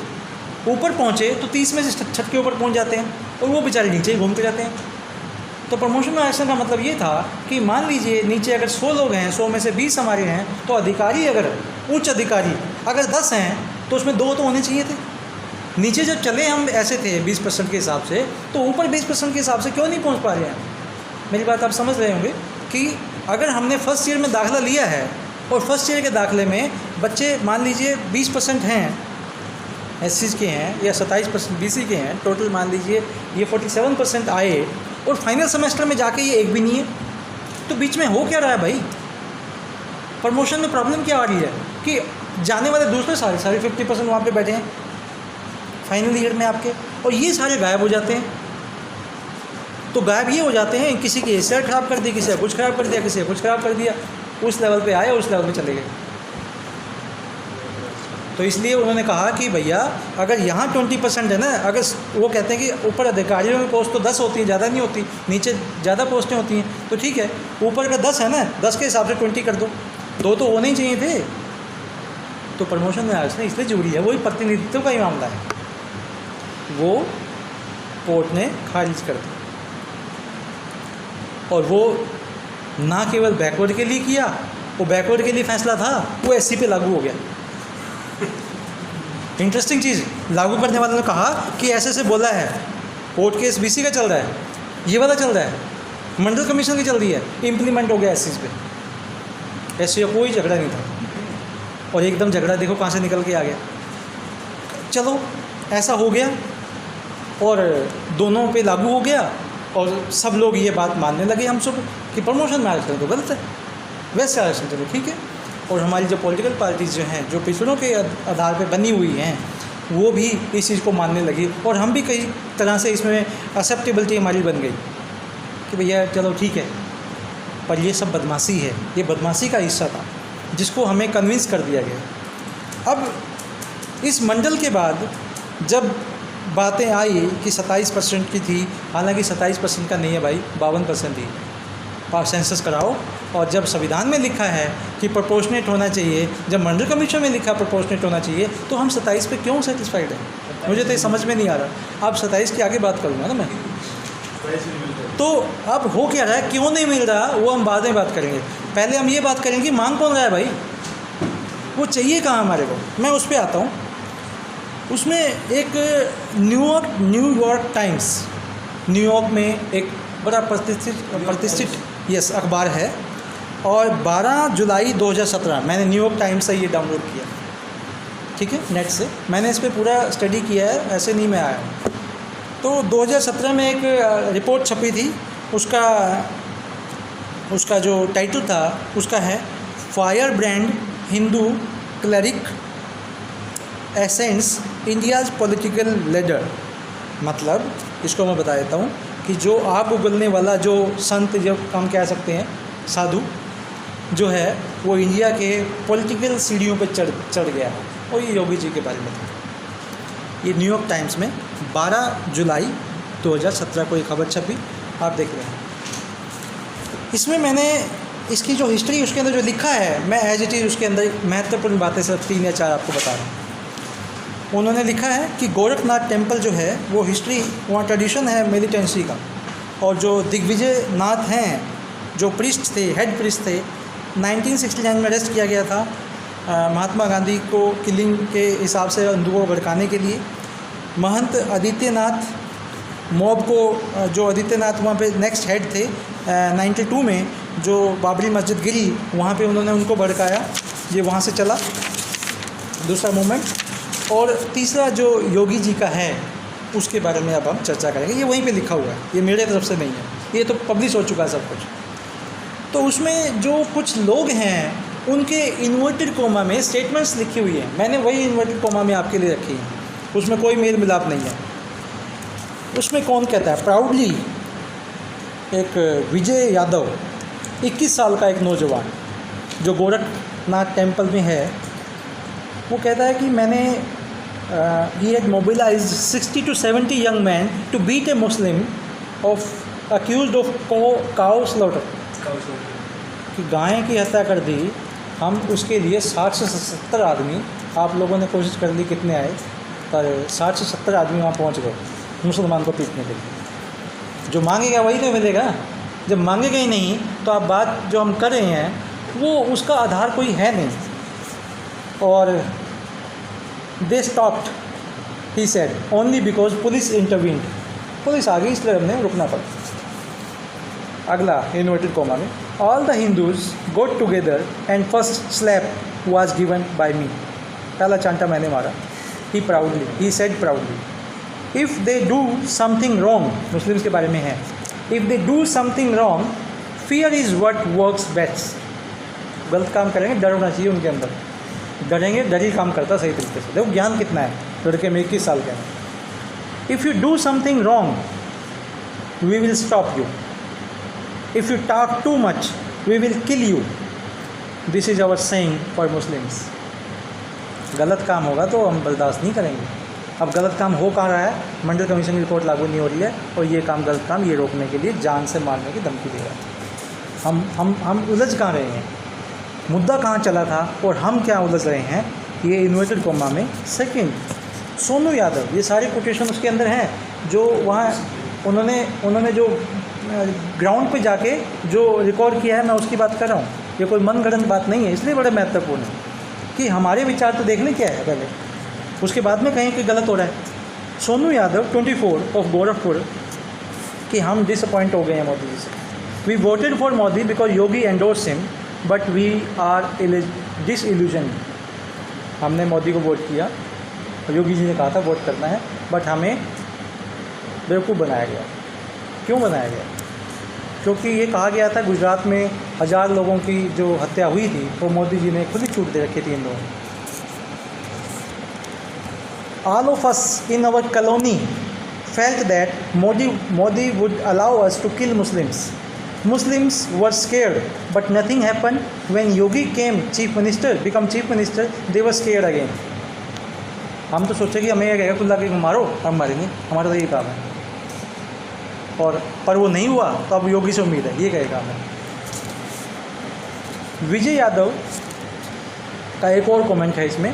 [SPEAKER 1] ऊपर पहुँचे तो 30 में से छत के ऊपर पहुँच जाते हैं और वो बेचारे नीचे ही घूमते जाते हैं। तो प्रमोशन में आरक्षण का मतलब ये था कि मान लीजिए नीचे अगर 100 लोग हैं, 100 में से 20 हमारे हैं, तो अधिकारी, अगर उच्च अधिकारी अगर 10 हैं तो उसमें 2 तो होने चाहिए थे। नीचे जब चले हम ऐसे थे 20% के हिसाब से, तो ऊपर 20% के हिसाब से क्यों नहीं पहुंच पा रहे हैं? मेरी बात आप समझ रहे होंगे कि अगर हमने फर्स्ट ईयर में दाखिला लिया है और फर्स्ट ईयर के दाखिले में बच्चे मान लीजिए 20% हैं एससीज के हैं या 27% बीसी के हैं, टोटल मान लीजिए ये 47% आए और फाइनल सेमेस्टर में जाके ये एक भी नहीं है, तो बीच में हो क्या रहा है भाई? प्रमोशन में प्रॉब्लम क्या आ रही है कि जाने वाले दूसरे सारे 50% वहाँ पे बैठे हैं फाइनल ईयर में आपके, और ये सारे गायब हो जाते हैं। तो गायब ये हो जाते हैं, किसी की हैसियत ख़राब कर दी, किसी का कुछ ख़राब कर दिया, किसी का कुछ ख़राब कर दिया, उस लेवल पे आए, उस लेवल पे चले गए। तो इसलिए उन्होंने कहा कि भैया अगर यहाँ 20% है ना, अगर वो कहते हैं कि ऊपर अधिकारियों में पोस्ट तो 10 होती है, ज़्यादा नहीं होती, नीचे ज़्यादा पोस्टें होती हैं, तो ठीक है, ऊपर का 10 है ना, 10 के हिसाब से 20 कर दो, 2 तो होने ही चाहिए थे। तो प्रमोशन में आरक्षण इसलिए जरूरी है, वही प्रतिनिधित्व का ही मामला है, वो कोर्ट ने खारिज कर दिया। और वो ना केवल बैकवर्ड के लिए किया, वो बैकवर्ड के लिए फैसला था, वो एससी पे लागू हो गया। इंटरेस्टिंग चीज़, लागू करने वाले ने कहा कि ऐसे बोला है, कोर्ट केस बीसी का चल रहा है, ये वाला चल रहा है, मंडल कमीशन की चल रही है, इम्प्लीमेंट हो गया एससी पे। एससी का कोई झगड़ा नहीं था, और एकदम झगड़ा देखो कहाँ से निकल के आ गया। चलो ऐसा हो गया और दोनों पे लागू हो गया, और सब लोग ये बात मानने लगे हम सब कि प्रमोशन में आरक्षण तो गलत है, वैसे आरक्षण चलो ठीक है। और हमारी जो पॉलिटिकल पार्टीज़ जो हैं, जो पिछड़ों के आधार पे बनी हुई हैं, वो भी इस चीज़ को मानने लगी, और हम भी कई तरह से इसमें एक्सेप्टेबिलिटी हमारी बन गई कि भैया चलो ठीक है। पर ये सब बदमाशी है, ये बदमाशी का हिस्सा था जिसको हमें कन्विंस कर दिया गया। अब इस मंडल के बाद जब बातें आई कि 27% की थी, हालांकि 27% का नहीं है भाई, 52% थी, सेंसस कराओ। और जब संविधान में लिखा है कि प्रोपोर्शनेट होना चाहिए, जब मंडल कमीशन में लिखा प्रोपोर्शनेट होना चाहिए, तो हम 27 पे क्यों सेटिस्फाइड हैं? मुझे तो ये समझ में नहीं आ रहा। अब 27 के आगे बात करूँगा ना मैं। तो अब हो क्या रहा है, क्यों नहीं मिल रहा, वो हम बाद में बात करेंगे। पहले हम ये बात करेंगे कि मांग कौन रहा है भाई, वो चाहिए कहाँ हमारे को। मैं उस पर आता हूँ। उसमें एक न्यूयॉर्क टाइम्स, न्यूयॉर्क में एक बड़ा प्रतिष्ठित यस अखबार है, और 12 जुलाई 2017 मैंने न्यूयॉर्क टाइम्स से ये डाउनलोड किया, ठीक है, नेट से। मैंने इस पर पूरा स्टडी किया है, ऐसे नहीं मैं आया। तो 2017 में एक रिपोर्ट छपी थी, उसका जो टाइटल था उसका है fire brand Hindu cleric essence India's political leader. मतलब इसको मैं बता देता हूँ कि जो आग उगलने वाला जो संत, जो हम कह सकते हैं साधु जो है, वो इंडिया के पॉलिटिकल सीढ़ियों पर चढ़ गया है, और ये योगी जी के बारे में था। ये न्यूयॉर्क टाइम्स में 12 जुलाई 2017 को ये खबर छपी, आप देख रहे हैं। इसमें मैंने इसकी जो हिस्ट्री उसके अंदर जो लिखा है, मैं एज इट इज़ उसके अंदर महत्वपूर्ण बातें सिर्फ 3 या 4 आपको बता रहा हूँ। उन्होंने लिखा है कि गोरखनाथ टेम्पल जो है वो हिस्ट्री, वहाँ ट्रेडिशन है मिलिटेंसी का, और जो दिग्विजय नाथ हैं जो प्रिस्ट थे, हेड प्रिस्ट थे, 1969 में अरेस्ट किया गया था महात्मा गांधी को किलिंग के हिसाब से हिंदुओं को भड़काने के लिए। महंत आदित्यनाथ मॉब को, जो आदित्यनाथ वहाँ पे नेक्स्ट हेड थे, 92 में जो बाबरी मस्जिद गिरी वहाँ पे उन्होंने उनको भड़काया, ये वहाँ से चला दूसरा मूवमेंट। और तीसरा जो योगी जी का है उसके बारे में अब हम चर्चा करेंगे। ये वहीं पे लिखा हुआ है, ये मेरे तरफ से नहीं है, ये तो पब्लिश हो चुका है सब कुछ। तो उसमें जो कुछ लोग हैं उनके इन्वर्टेड कोमा में स्टेटमेंट्स लिखी हुई हैं, मैंने वही इन्वर्टेड कोमा में आपके लिए रखी हैं, उसमें कोई मेल मिलाप नहीं है। उसमें कौन कहता है प्राउडली, एक विजय यादव 21 साल का एक नौजवान जो गोरखनाथ टेम्पल में है, वो कहता है कि मैंने ही had mobilised 60 to 70 young man to beat a Muslim of accused of cow slaughter, कि गाय की हत्या कर दी। हम उसके लिए 60 से 70 आदमी, आप लोगों ने कोशिश कर ली कितने आए, पर 60 से 70 आदमी वहाँ पहुँच गए मुसलमान को पीटने के लिए। जो मांगेगा वही तो मिलेगा, जब मांगेगा ही नहीं तो आप बात जो हम कर रहे हैं वो उसका आधार कोई है नहीं। और they stopped, he said, only because police intervened, police आ गई इसलिए हमने रुकना पड़ा। अगला इन्वर्टेड कोमा में, all the Hindus got together and first slap was given by me, पहला चांटा मैंने मारा। He proudly, he said proudly, if they do something wrong, Muslims के बारे में है, if they do something wrong fear is what works best. गलत काम करेंगे डर होना चाहिए उनके अंदर, डरेंगे, डर ही काम करता सही तरीके से। देखो ज्ञान कितना है, लड़के में 21 साल के हैं। If you do something wrong we will stop you, if you talk too much we will kill you, this is our saying for Muslims. गलत काम होगा तो हम बर्दाश्त नहीं करेंगे। अब गलत काम हो कहाँ रहा है, मंडल कमीशन की रिपोर्ट लागू नहीं हो रही है, और ये काम गलत काम ये रोकने के लिए जान से मारने की धमकी दे रहा है। हम उलझ कहाँ रहे हैं, मुद्दा कहाँ चला था और हम क्या उलझ रहे हैं, ये इन्वर्टेड कोमा में। सेकंड, सोनू यादव, ये सारे कोटेशन उसके अंदर हैं जो वहाँ उन्होंने जो ग्राउंड पे जाके जो रिकॉर्ड किया है, मैं उसकी बात कर रहा हूँ। ये कोई मनगढ़ंत बात नहीं है, इसलिए बड़े महत्वपूर्ण है कि हमारे विचार तो देख लें क्या है पहले, उसके बाद में कहीं कि गलत हो रहा है। सोनू यादव 24 ऑफ गोरखपुर कि हम डिसअपॉइंट हो गए हैं मोदी जी से। We voted for Modi because Yogi endorse him but we are disillusion. हमने मोदी को वोट किया, योगी जी ने कहा था वोट करना है, बट हमें बेवकूफ़ बनाया गया। क्यों बनाया गया? क्योंकि ये कहा गया था गुजरात में 1000 लोगों की जो हत्या हुई थी वो मोदी जी ने खुद ही छूट दे रखी थी इन लोगों को। All of us in our colony felt that Modi would allow us to kill Muslims. Muslims were scared, but nothing happened. When Yogi become chief minister, they were scared again. हम तो सोचे कि हमें ये कहेगा खुला कि मारो, हम मारेंगे, हमारा तो यही काम है। और पर वो नहीं हुआ, तो अब योगी से उम्मीद है, ये कहेगा हमें। विजय यादव का एक और कमेंट है इसमें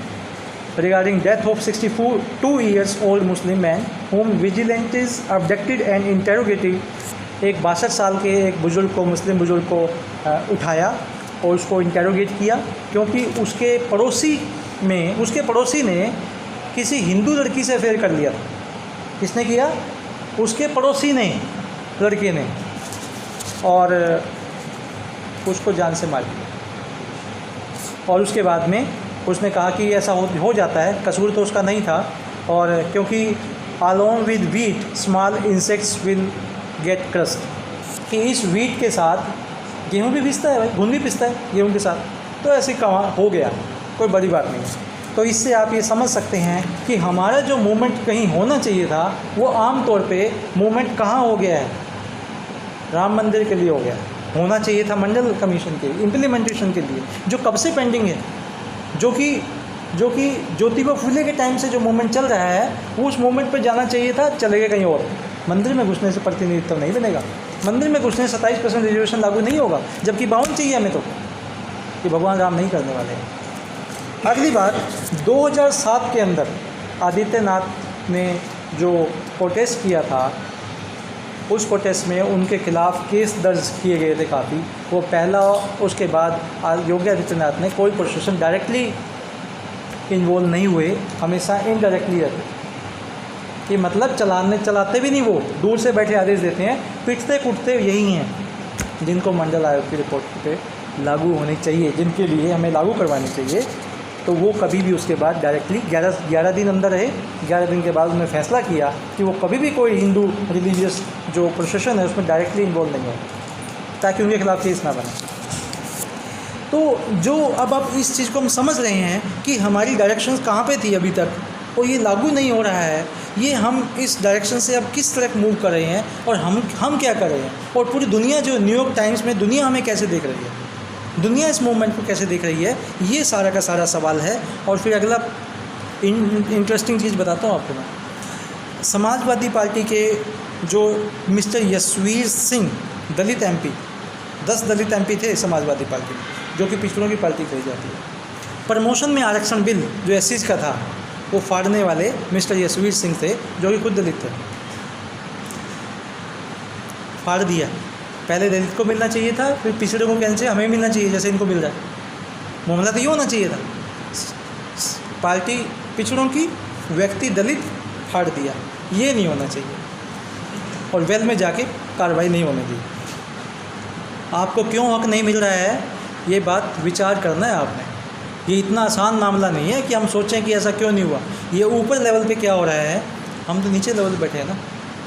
[SPEAKER 1] regarding death of 62 years old Muslim man whom vigilantes abducted and interrogated। एक 62 साल के एक बुज़ुर्ग को, मुस्लिम बुज़ुर्ग को उठाया और उसको इंटेरोगेट किया क्योंकि उसके पड़ोसी ने किसी हिंदू लड़की से अफेयर कर लिया था। किसने किया? उसके पड़ोसी ने, लड़के ने। और उसको जान से मार दिया। और उसके बाद में उसने कहा कि ऐसा हो जाता है, कसूर तो उसका नहीं था, और क्योंकि along with wheat small insects will get crushed, कि इस वीट के साथ गेहूँ भी पिसता है भाई, घुन भी पिसता है गेहूँ के साथ, तो ऐसे कहाँ हो गया, कोई बड़ी बात नहीं है। तो इससे आप ये समझ सकते हैं कि हमारा जो मूवमेंट कहीं होना चाहिए था वो आम तौर पे मूवमेंट कहाँ हो गया है, राम मंदिर के लिए हो गया। होना चाहिए था मंडल कमीशन के इम्प्लीमेंटेशन के लिए, जो कब से पेंडिंग है, जो कि ज्योतिबा फुले के टाइम से जो मूवमेंट चल रहा है वो उस मूवमेंट पे जाना चाहिए था, चलेगा कहीं और। मंदिर में घुसने से प्रतिनिधित्व नहीं बनेगा, मंदिर में घुसने 27% रिजर्वेशन लागू नहीं होगा, जबकि 52 चाहिए हमें, तो कि भगवान राम नहीं करने वाले हैं। अगली बात, 2007 के अंदर आदित्यनाथ ने जो प्रोटेस्ट किया था, उस प्रोटेस्ट में उनके खिलाफ केस दर्ज किए गए थे काफ़ी, वो पहला। उसके बाद योगी आदित्यनाथ ने कोई प्रोसेशन डायरेक्टली इन्वॉल्व नहीं हुए, हमेशा इनडायरेक्टली रहते, कि मतलब चलाते भी नहीं, वो दूर से बैठे आदेश देते हैं, पिटते कुटते यही हैं जिनको मंडल आयोग की रिपोर्ट पे लागू होनी चाहिए, जिनके लिए हमें लागू करवानी चाहिए। तो वो कभी भी उसके बाद डायरेक्टली 11 दिन अंदर रहे। 11 दिन के बाद उन्होंने फैसला किया कि वो कभी भी कोई हिंदू रिलीजियस जो प्रोसेशन है उसमें डायरेक्टली इन्वॉल्व नहीं हो, ताकि उनके खिलाफ केस ना बने। तो जो अब इस चीज़ को हम समझ रहे हैं कि हमारी डायरेक्शन कहाँ पे थी अभी तक, और ये लागू नहीं हो रहा है, ये हम इस डायरेक्शन से अब किस तरह मूव कर रहे हैं, और हम क्या कर रहे हैं, और पूरी दुनिया जो न्यूयॉर्क टाइम्स में दुनिया हमें कैसे देख रही है, दुनिया इस मूवमेंट को कैसे देख रही है, ये सारा का सारा सवाल है। और फिर अगला इंटरेस्टिंग चीज़ बताता हूँ आपको मैं। समाजवादी पार्टी के जो मिस्टर यशवीर सिंह, दलित MP, 10 दलित MP थे समाजवादी पार्टी में, जो कि पिछड़ों की पार्टी कही जाती है। प्रमोशन में आरक्षण बिल जो SC का था वो फाड़ने वाले मिस्टर यशवीर सिंह थे, जो कि खुद दलित थे। फाड़ दिया, पहले दलित को मिलना चाहिए था, फिर पिछड़े को कहने से हमें मिलना चाहिए जैसे इनको मिल रहा है। मामला तो ये होना चाहिए था, पार्टी पिछड़ों की, व्यक्ति दलित, फाड़ दिया, ये नहीं होना चाहिए, और वेल में जाके कार्रवाई नहीं होने दी। आपको क्यों हक नहीं मिल रहा है, ये बात विचार करना है आपने। ये इतना आसान मामला नहीं है कि हम सोचें कि ऐसा क्यों नहीं हुआ। ये ऊपर लेवल पे क्या हो रहा है, हम तो नीचे लेवल पे बैठे हैं ना।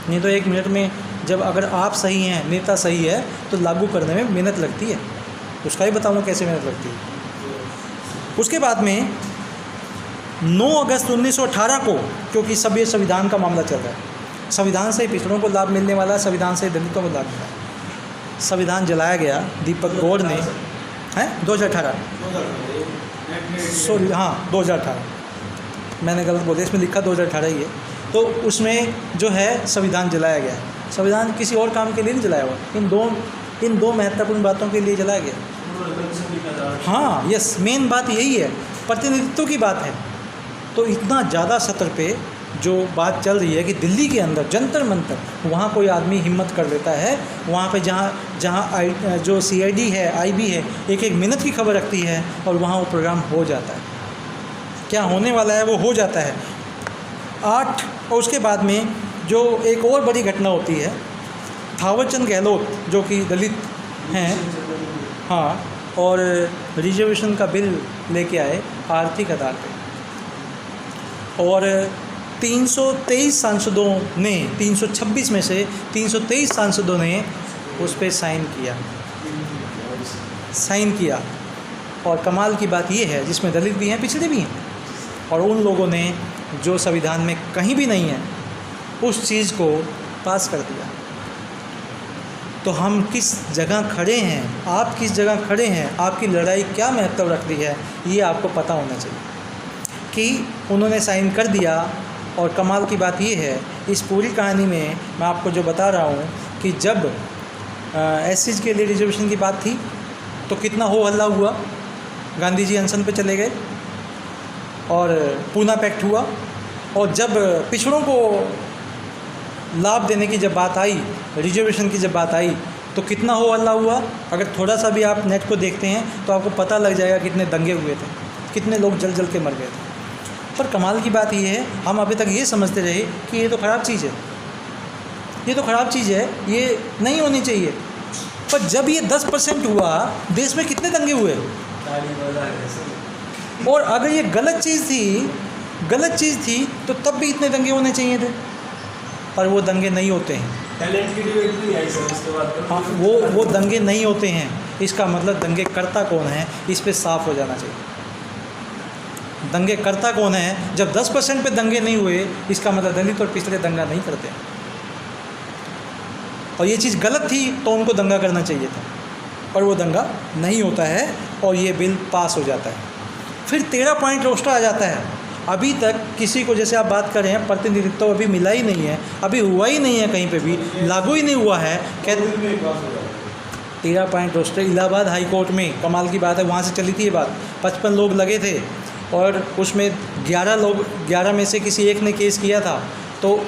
[SPEAKER 1] नहीं तो 1 मिनट में जब अगर आप सही हैं, नेता सही है, तो लागू करने में मेहनत लगती है, उसका ही बताऊँगा कैसे मेहनत लगती है। उसके बाद में 9 अगस्त 1918 को, क्योंकि सब ये संविधान का मामला चल रहा है, संविधान से पिछड़ों को लाभ मिलने वाला, संविधान से दलितों को लाभ मिला, संविधान जलाया गया दीपक गौड़ ने, है 2018, सॉरी हाँ 2018, मैंने गलत बोला, इसमें लिखा 2018 ही है। तो उसमें जो है संविधान जलाया गया। संविधान किसी और काम के लिए नहीं जलाया हुआ, इन दो महत्वपूर्ण बातों के लिए जलाया गया। हाँ यस, मेन बात यही है, प्रतिनिधित्व की बात है। तो इतना ज़्यादा सतर पे जो बात चल रही है कि दिल्ली के अंदर जंतर मंतर, वहाँ कोई आदमी हिम्मत कर लेता है, वहाँ पे जहाँ जो CID है, IB है, एक मिनट की खबर रखती है, और वहाँ वो प्रोग्राम हो जाता है, क्या होने वाला है वो हो जाता है। 8 और उसके बाद में जो एक और बड़ी घटना होती है, थावरचंद गहलोत जो कि दलित हैं, हाँ, और रिजर्वेशन का बिल लेके आए आर्थिक आधार पे, और 323 सांसदों ने, 326 में से 323 सांसदों ने उस पर साइन किया। और कमाल की बात ये है, जिसमें दलित भी हैं, पिछड़े भी हैं, और उन लोगों ने जो संविधान में कहीं भी नहीं है उस चीज़ को पास कर दिया। तो हम किस जगह खड़े हैं, आप किस जगह खड़े हैं, आपकी लड़ाई क्या महत्व रखती है, ये आपको पता होना चाहिए कि उन्होंने साइन कर दिया। और कमाल की बात ये है, इस पूरी कहानी में मैं आपको जो बता रहा हूँ कि जब SC के लिए रिजर्वेशन की बात थी तो कितना हो हल्ला हुआ, गांधी जी अनशन पे चले गए, और पूना पैक्ट हुआ, और जब पिछड़ों को लाभ देने की जब बात आई, रिजर्वेशन की जब बात आई, तो कितना हो हल्ला हुआ। अगर थोड़ा सा भी आप नेट को देखते हैं तो आपको पता लग जाएगा कितने दंगे हुए थे, कितने लोग जल जल के मर गए थे। पर कमाल की बात ये है, हम अभी तक ये समझते रहे कि ये तो ख़राब चीज़ है, ये तो ख़राब चीज़ है, ये नहीं होनी चाहिए, पर जब ये 10% हुआ, देश में कितने दंगे हुए? और अगर ये गलत चीज़ थी तो तब भी इतने दंगे होने चाहिए थे, पर वो दंगे नहीं होते हैं।
[SPEAKER 2] टैलेंट की डिबेट भी आई सर उसके बाद।
[SPEAKER 1] हाँ, वो दंगे नहीं होते हैं। इसका मतलब दंगे करता कौन है, इस पे साफ हो जाना चाहिए। दंगे करता कौन है? जब 10% पे दंगे नहीं हुए, इसका मतलब दलित और पिछड़े दंगा नहीं करते, और ये चीज़ गलत थी तो उनको दंगा करना चाहिए था, पर वो दंगा नहीं होता है और ये बिल पास हो जाता है। फिर 13 पॉइंट रोस्टर आ जाता है। अभी तक किसी को, जैसे आप बात कर रहे हैं, प्रतिनिधित्व तो अभी मिला ही नहीं है, अभी हुआ ही नहीं है, कहीं पे भी लागू ही नहीं हुआ है। कहते 13 point roster Allahabad high court में, कमाल की बात है, वहाँ से चली थी ये बात। 55 लोग लगे थे और उसमें 11 में से किसी एक ने केस किया था, तो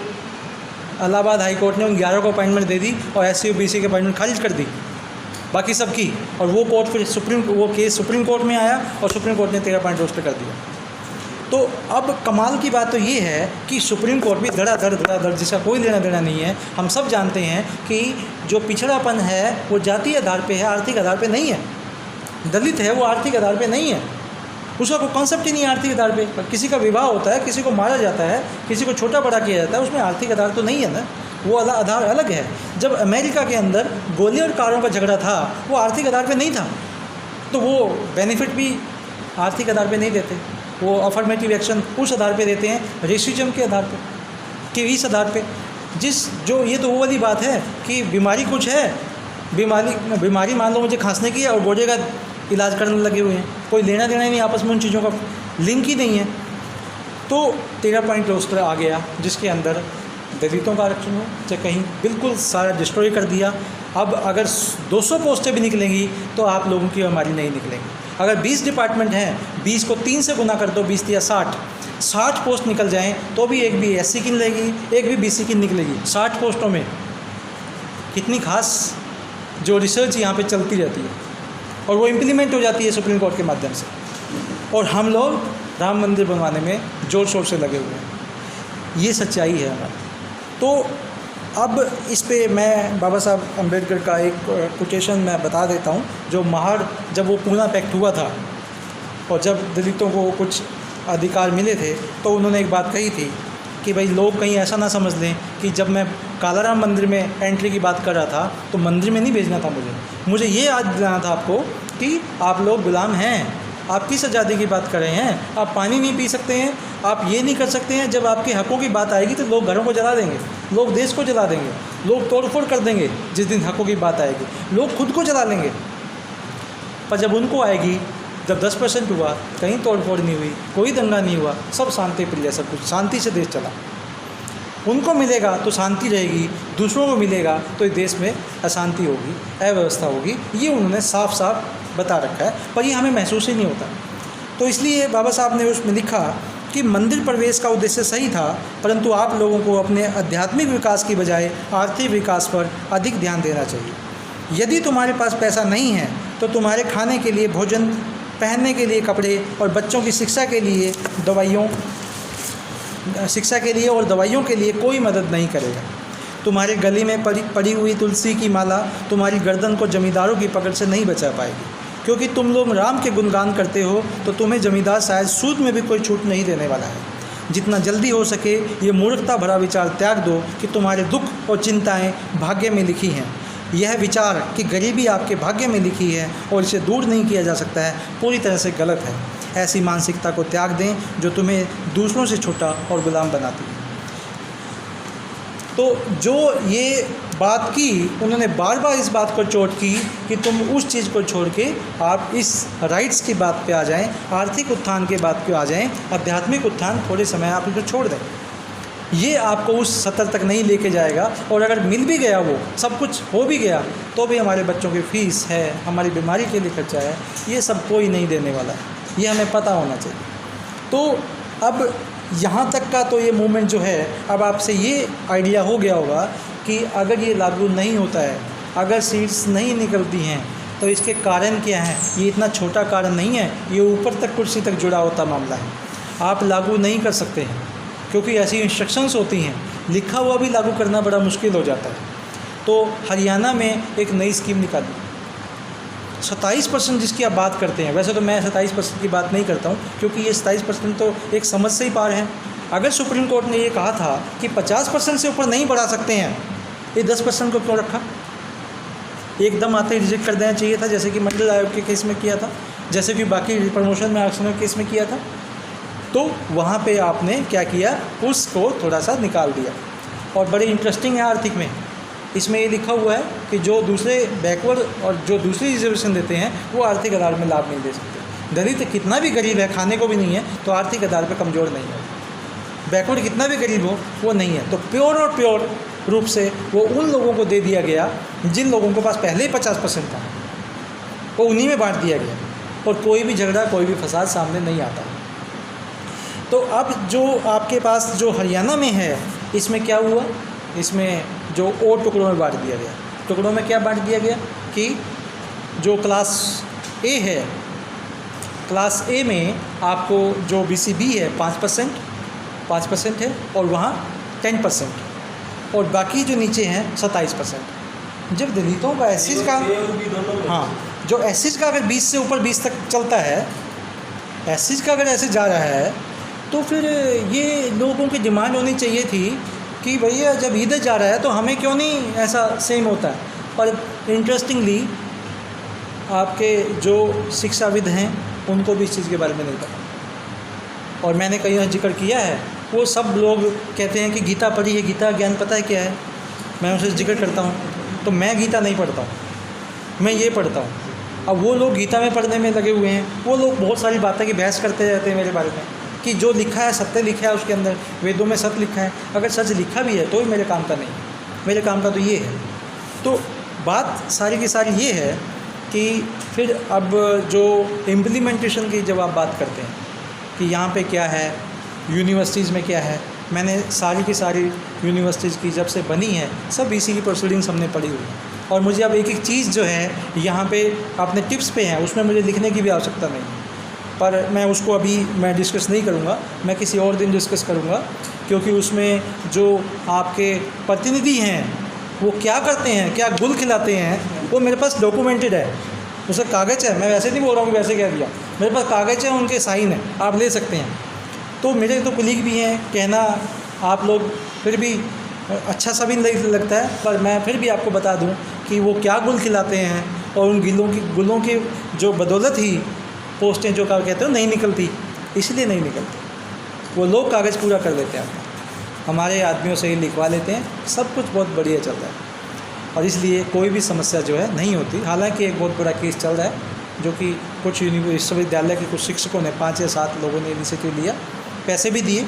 [SPEAKER 1] इलाहाबाद हाई कोर्ट ने उन 11 को अपॉइंटमेंट दे दी और SC और BC की अपॉइंटमेंट खारिज कर दी, बाकी सब की। और वो कोर्ट फिर वो केस सुप्रीम कोर्ट में आया और सुप्रीम कोर्ट ने 13 पॉइंट रोस्टर कर दिया। तो अब कमाल की बात तो ये है कि सुप्रीम कोर्ट भी धड़ाधड़, जिसका कोई लेना देना नहीं है। हम सब जानते हैं कि जो पिछड़ापन है वो जातीय आधार पे है, आर्थिक आधार पे नहीं है। दलित है वो आर्थिक आधार पे नहीं है, उसका कोई कॉन्सेप्ट ही नहीं है आर्थिक आधार पे। किसी का विवाह होता है, किसी को मारा जाता है, किसी को छोटा बड़ा किया जाता है, उसमें आर्थिक आधार तो नहीं है ना, वो आधार अलग है। जब अमेरिका के अंदर गोली और कारों का झगड़ा था, वो आर्थिक आधार पे नहीं था, तो वो बेनिफिट भी आर्थिक आधार पे नहीं देते, वो अफर्मेटिव एक्शन उस आधार पे देते हैं, रेसिज्म के आधार पे, कि इस आधार पे जो ये तो वो वाली बात है कि बीमारी कुछ है, बीमारी मान लो मुझे खांसने की है और बोझे का इलाज करने लगे हुए हैं, कोई लेना देना ही नहीं आपस में, उन चीज़ों का लिंक ही नहीं है। तो 13 पॉइंट रोस्टर आ गया जिसके अंदर दलितों का आरक्षण हो, चाहे कहीं बिल्कुल सारा डिस्ट्रॉय कर दिया। अब अगर 200 पोस्टें भी निकलेंगी तो आप लोगों की हमारी नहीं निकलेंगी। अगर 20 डिपार्टमेंट हैं, 20 को 3 से गुना कर दो, 20 या 60 पोस्ट निकल जाएं तो भी एक भी SC की निकलेगी, एक भी BC की निकलेगी। 60 पोस्टों में कितनी खास जो रिसर्च यहाँ पे चलती रहती है और वो इम्प्लीमेंट हो जाती है सुप्रीम कोर्ट के माध्यम से, और हम लोग राम मंदिर बनवाने में ज़ोर शोर से लगे हुए हैं। ये सच्चाई है हमारी। तो अब इस पे मैं बाबा साहब अम्बेडकर का एक कोटेशन मैं बता देता हूँ, जो जब वो पूना पैक्ट हुआ था और जब दलितों को कुछ अधिकार मिले थे, तो उन्होंने एक बात कही थी कि भाई लोग कहीं ऐसा ना समझ लें कि जब मैं कालाराम मंदिर में एंट्री की बात कर रहा था तो मंदिर में नहीं भेजना था मुझे ये याद दिलाना था आपको कि आप लोग गुलाम हैं। आप किस आज़ादी की बात कर रहे हैं? आप पानी नहीं पी सकते हैं, आप ये नहीं कर सकते हैं। जब आपके हकों की बात आएगी तो लोग घरों को जला देंगे, लोग देश को जला देंगे, लोग तोड़फोड़ कर देंगे। जिस दिन हकों की बात आएगी लोग खुद को जला लेंगे। पर जब उनको आएगी, जब 10% हुआ, कहीं तोड़फोड़ नहीं हुई, कोई दंगा नहीं हुआ, सब शांति प्रिय, सब कुछ शांति से देश चला। उनको मिलेगा तो शांति रहेगी, दूसरों को मिलेगा तो इस देश में अशांति होगी, अव्यवस्था होगी। ये उन्होंने साफ साफ बता रखा है, पर ये हमें महसूस ही नहीं होता। तो इसलिए बाबा साहब ने उसमें लिखा कि मंदिर प्रवेश का उद्देश्य सही था, परंतु आप लोगों को अपने आध्यात्मिक विकास की बजाय आर्थिक विकास पर अधिक ध्यान देना चाहिए। यदि तुम्हारे पास पैसा नहीं है तो तुम्हारे खाने के लिए भोजन, पहनने के लिए कपड़े और बच्चों की शिक्षा के लिए और दवाइयों के लिए कोई मदद नहीं करेगा। तुम्हारे गले में पड़ी हुई तुलसी की माला तुम्हारी गर्दन को जमींदारों की पकड़ से नहीं बचा पाएगी, क्योंकि तुम लोग राम के गुणगान करते हो तो तुम्हें जमींदार शायद सूद में भी कोई छूट नहीं देने वाला है। जितना जल्दी हो सके ये मूर्खता भरा विचार त्याग दो कि तुम्हारे दुख और चिंताएं भाग्य में लिखी हैं। यह विचार कि गरीबी आपके भाग्य में लिखी है और इसे दूर नहीं किया जा सकता है पूरी तरह से गलत है। ऐसी मानसिकता को त्याग दें जो तुम्हें दूसरों से छोटा और गुलाम बनाती है। तो जो ये बात की, उन्होंने बार बार इस बात को चोट की कि तुम उस चीज़ को छोड़ के आप इस राइट्स की बात पे आ जाएं, आर्थिक उत्थान के बात पे आ जाएं, आध्यात्मिक उत्थान थोड़े समय आप इसको छोड़ दें। ये आपको उस सतर तक नहीं लेके जाएगा, और अगर मिल भी गया, वो सब कुछ हो भी गया, तो भी हमारे बच्चों की फ़ीस है, हमारी बीमारी के लिए खर्चा है, ये सब कोई नहीं देने वाला है। ये हमें पता होना चाहिए। तो अब यहाँ तक का तो ये मूवमेंट जो है, अब आपसे ये आइडिया हो गया होगा कि अगर ये लागू नहीं होता है, अगर सीट्स नहीं निकलती हैं, तो इसके कारण क्या हैं। ये इतना छोटा कारण नहीं है, ये ऊपर तक कुर्सी तक जुड़ा होता मामला है। आप लागू नहीं कर सकते हैं क्योंकि ऐसी इंस्ट्रक्शंस होती हैं, लिखा हुआ भी लागू करना बड़ा मुश्किल हो जाता है। तो हरियाणा में एक नई स्कीम निकाली 27% जिसकी आप बात करते हैं। वैसे तो मैं 27% की बात नहीं करता हूँ, क्योंकि ये 27% तो एक समझ से ही पार है। अगर सुप्रीम कोर्ट ने ये कहा था कि 50% से ऊपर नहीं बढ़ा सकते हैं, ये 10% को क्यों रखा? एकदम आते ही रिजेक्ट कर देना चाहिए था, जैसे कि मंडल आयोग के केस में किया था, जैसे कि बाकी प्रमोशन में आरक्षण के केस में किया था। तो वहाँ पे आपने क्या किया, उसको थोड़ा सा निकाल दिया। और बड़े इंटरेस्टिंग है आर्थिक में, इसमें ये लिखा हुआ है कि जो दूसरे बैकवर्ड और जो दूसरी रिजर्वेशन देते हैं वो आर्थिक आधार में लाभ नहीं दे सकते। दलित कितना भी गरीब है, खाने को भी नहीं है, तो आर्थिक आधार पर कमज़ोर नहीं है। बैकवर्ड कितना भी गरीब हो, वो नहीं है। तो प्योर और प्योर रूप से वो उन लोगों को दे दिया गया जिन लोगों के पास पहले ही 50% था, वो उन्हीं में बांट दिया गया, और कोई भी झगड़ा, कोई भी फसाद सामने नहीं आता। तो अब जो आपके पास जो हरियाणा में है, इसमें क्या हुआ, इसमें जो और टुकड़ों में बांट दिया गया। टुकड़ों में क्या बांट दिया गया कि जो क्लास ए है, क्लास ए में आपको जो BCB है 5% है, और वहाँ 10%, और बाकी जो नीचे हैं 27%। जब दलितों का एसिज का, हाँ, जो एसिज का अगर 20 से ऊपर 20 तक चलता है, एसिज का अगर ऐसे जा रहा है, तो फिर ये लोगों की डिमांड होनी चाहिए थी कि भैया जब इधर जा रहा है तो हमें क्यों नहीं ऐसा सेम होता है। पर इंटरेस्टिंगली आपके जो शिक्षाविद हैं उनको भी इस चीज़ के बारे में नहीं पता, और मैंने कहीं जिक्र किया है, वो सब लोग कहते हैं कि गीता पढ़ी है, गीता ज्ञान पता है क्या है। मैं उनसे जिक्र करता हूँ तो मैं गीता नहीं पढ़ता हूँ, मैं ये पढ़ता हूँ। अब वो लोग गीता में पढ़ने में लगे हुए हैं, वो लोग बहुत सारी बातें की बहस करते रहते हैं मेरे बारे में कि जो लिखा है सत्य लिखा है, उसके अंदर वेदों में सत्य लिखा है। अगर सच लिखा भी है तो भी मेरे काम का नहीं है, मेरे काम का तो ये है। तो बात सारी की सारी ये है कि फिर अब जो इम्प्लीमेंटेशन की जब आप बात करते हैं कि यहाँ पे क्या है, यूनिवर्सिटीज़ में क्या है, मैंने सारी की सारी यूनिवर्सिटीज़ की जब से बनी है सब इसी की प्रोसीडिंग्स हमने पढ़ी हुई है, और मुझे अब एक एक चीज़ जो है यहाँ पे अपने टिप्स पे है, उसमें मुझे लिखने की भी आवश्यकता नहीं है। पर मैं उसको अभी मैं डिस्कस नहीं करूँगा, मैं किसी और दिन डिस्कस करूँगा, क्योंकि उसमें जो आपके प्रतिनिधि हैं वो क्या करते हैं, क्या गुल खिलाते हैं, वो मेरे पास डॉक्यूमेंटेड है, उसका कागज़ है। मैं वैसे नहीं बोल रहा हूँ वैसे कह दिया, मेरे पास कागज़ है, उनके साइन है, आप ले सकते हैं। तो मेरे तो कुलीग भी हैं, कहना आप लोग फिर भी अच्छा सा भी नहीं लगता है, पर मैं फिर भी आपको बता दूं कि वो क्या गुल खिलाते हैं, और उन गुलों की जो बदौलत ही पोस्टें जो क्या कहते हो नहीं निकलती, इसलिए नहीं निकलती। वो लोग कागज़ पूरा कर लेते हैं, हमारे आदमियों से ही लिखवा लेते हैं, सब कुछ बहुत बढ़िया चल रहा है, और इसलिए कोई भी समस्या जो है नहीं होती। हालांकि एक बहुत बड़ा केस चल रहा है, जो कि कुछ विश्वविद्यालय के कुछ शिक्षकों ने 5 या 7 लोगों ने इनिशिएटिव लिया, पैसे भी दिए,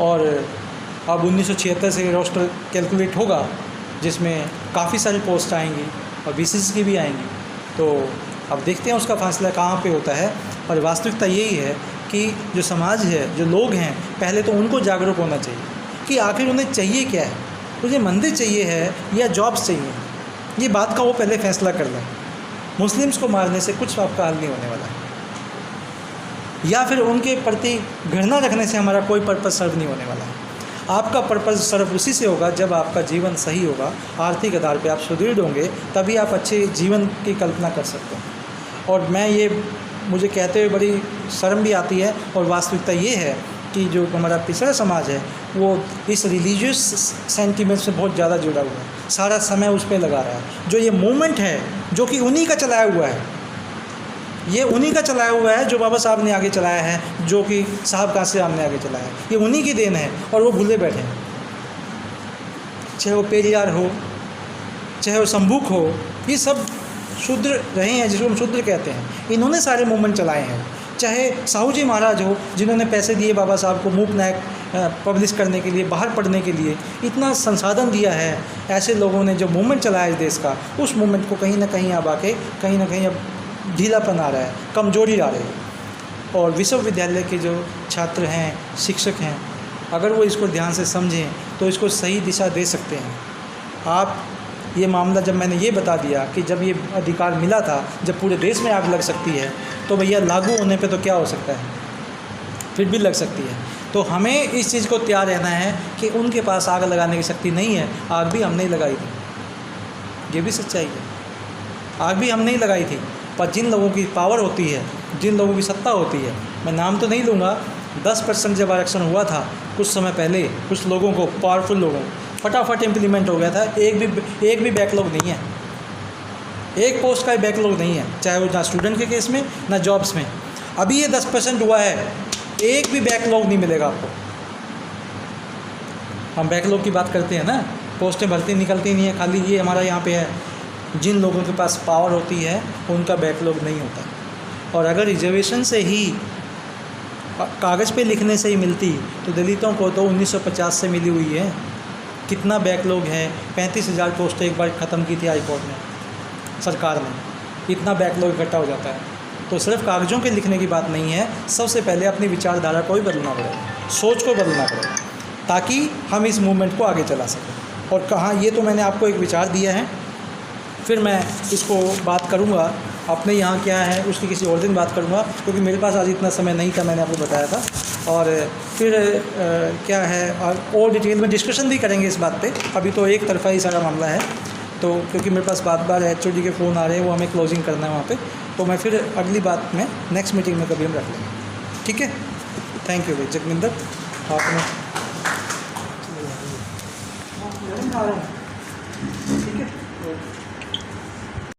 [SPEAKER 1] और अब 1976 से रोस्टर कैलकुलेट होगा, जिसमें काफ़ी सारी पोस्ट आएंगी और BCS की भी आएंगी। तो अब देखते हैं उसका फैसला कहाँ पे होता है। और वास्तविकता यही है कि जो समाज है, जो लोग हैं, पहले तो उनको जागरूक होना चाहिए कि आखिर उन्हें चाहिए क्या है। उन्हें मंदिर चाहिए है या जॉब्स चाहिए, ये बात का वो पहले फैसला कर लें। मुस्लिम्स को मारने से कुछ आपका हल नहीं होने वाला है, या फिर उनके प्रति घृणा रखने से हमारा कोई पर्पज़ सर्व नहीं होने वाला है। आपका पर्पज़ सर्व उसी से होगा जब आपका जीवन सही होगा, आर्थिक आधार पे आप सुदृढ़ होंगे, तभी आप अच्छे जीवन की कल्पना कर सकते हैं। और मैं ये मुझे कहते हुए बड़ी शर्म भी आती है, और वास्तविकता ये है कि जो हमारा पिछड़ा समाज है वो इस रिलीजियस सेंटिमेंट से बहुत ज़्यादा जुड़ा हुआ है, सारा समय उस पर लगा रहा है। जो ये मूवमेंट है जो कि उन्हीं का चलाया हुआ है, ये उन्हीं का चलाया हुआ है, जो बाबा साहब ने आगे चलाया है, जो कि साहब काशी साहब ने आगे चलाया है, ये उन्हीं की देन है, और वो भूले बैठे हैं। चाहे वो पेरियार हो, चाहे वो संबुक हो, ये सब शूद्र रहे हैं, जिसको हम शूद्र कहते हैं, इन्होंने सारे मूवमेंट चलाए हैं। चाहे साहू जी महाराज हो, जिन्होंने पैसे दिए बाबा साहब को मूक नायक पब्लिश करने के लिए, बाहर पढ़ने के लिए, इतना संसाधन दिया है। ऐसे लोगों ने जो मूवमेंट चलाया इस देश का, उस मूवमेंट को कहीं ना कहीं अब आके कहीं ना कहीं अब ढीलापन आ रहा है, कमजोरी आ रही है। और विश्वविद्यालय के जो छात्र हैं, शिक्षक हैं, अगर वो इसको ध्यान से समझें तो इसको सही दिशा दे सकते हैं। आप ये मामला जब मैंने ये बता दिया कि जब ये अधिकार मिला था, जब पूरे देश में आग लग सकती है, तो भैया लागू होने पे तो क्या हो सकता है, फिर भी लग सकती है। तो हमें इस चीज़ को तैयार रहना है कि उनके पास आग लगाने की शक्ति नहीं है, आग भी हमने ही लगाई थी। ये भी सच्चाई है। आग भी हम नहीं लगाई थी, पर जिन लोगों की पावर होती है, जिन लोगों की सत्ता होती है, मैं नाम तो नहीं लूँगा, 10% जब आरक्षण हुआ था कुछ समय पहले, कुछ लोगों को, पावरफुल लोगों, फटाफट इम्प्लीमेंट हो गया था। एक भी बैकलॉग नहीं है, एक पोस्ट का भी बैकलॉग नहीं है, चाहे वो ना स्टूडेंट के केस में ना जॉब्स में। अभी ये 10% हुआ है, एक भी बैकलॉग नहीं मिलेगा आपको। हम बैकलॉग की बात करते हैं ना, पोस्टें भर्ती निकलती नहीं है, खाली ये हमारा यहाँ पे है। जिन लोगों के पास पावर होती है उनका बैकलॉग नहीं होता। और अगर रिजर्वेशन से ही, कागज़ पे लिखने से ही मिलती तो दलितों को तो 1950 से मिली हुई है। कितना बैकलॉग है, 35,000 पोस्टें एक बार ख़त्म की थी हाई कोर्ट ने, सरकार ने। इतना बैकलॉग इकट्ठा हो जाता है। तो सिर्फ कागज़ों के लिखने की बात नहीं है, सबसे पहले अपनी विचारधारा को भी बदलना पड़ेगा, सोच को बदलना पड़ेगा, ताकि हम इस मूवमेंट को आगे चला सकें। और कहाँ, ये तो मैंने आपको एक विचार दिया है, फिर मैं इसको बात करूँगा अपने यहाँ क्या है उसकी किसी और दिन बात करूँगा, क्योंकि मेरे पास आज इतना समय नहीं था, मैंने आपको बताया था। और फिर क्या है, और डिटेल में डिस्कशन भी करेंगे इस बात पे। अभी तो एक तरफा ही सारा मामला है, तो क्योंकि मेरे पास बार HOD के फ़ोन आ रहे हैं, वो हमें क्लोजिंग करना है वहाँ पे, तो मैं फिर अगली बात में नेक्स्ट मीटिंग में कभी हम रख लेंगे, ठीक है। थैंक यू भाई जगमिंदर, आपने ठीक है।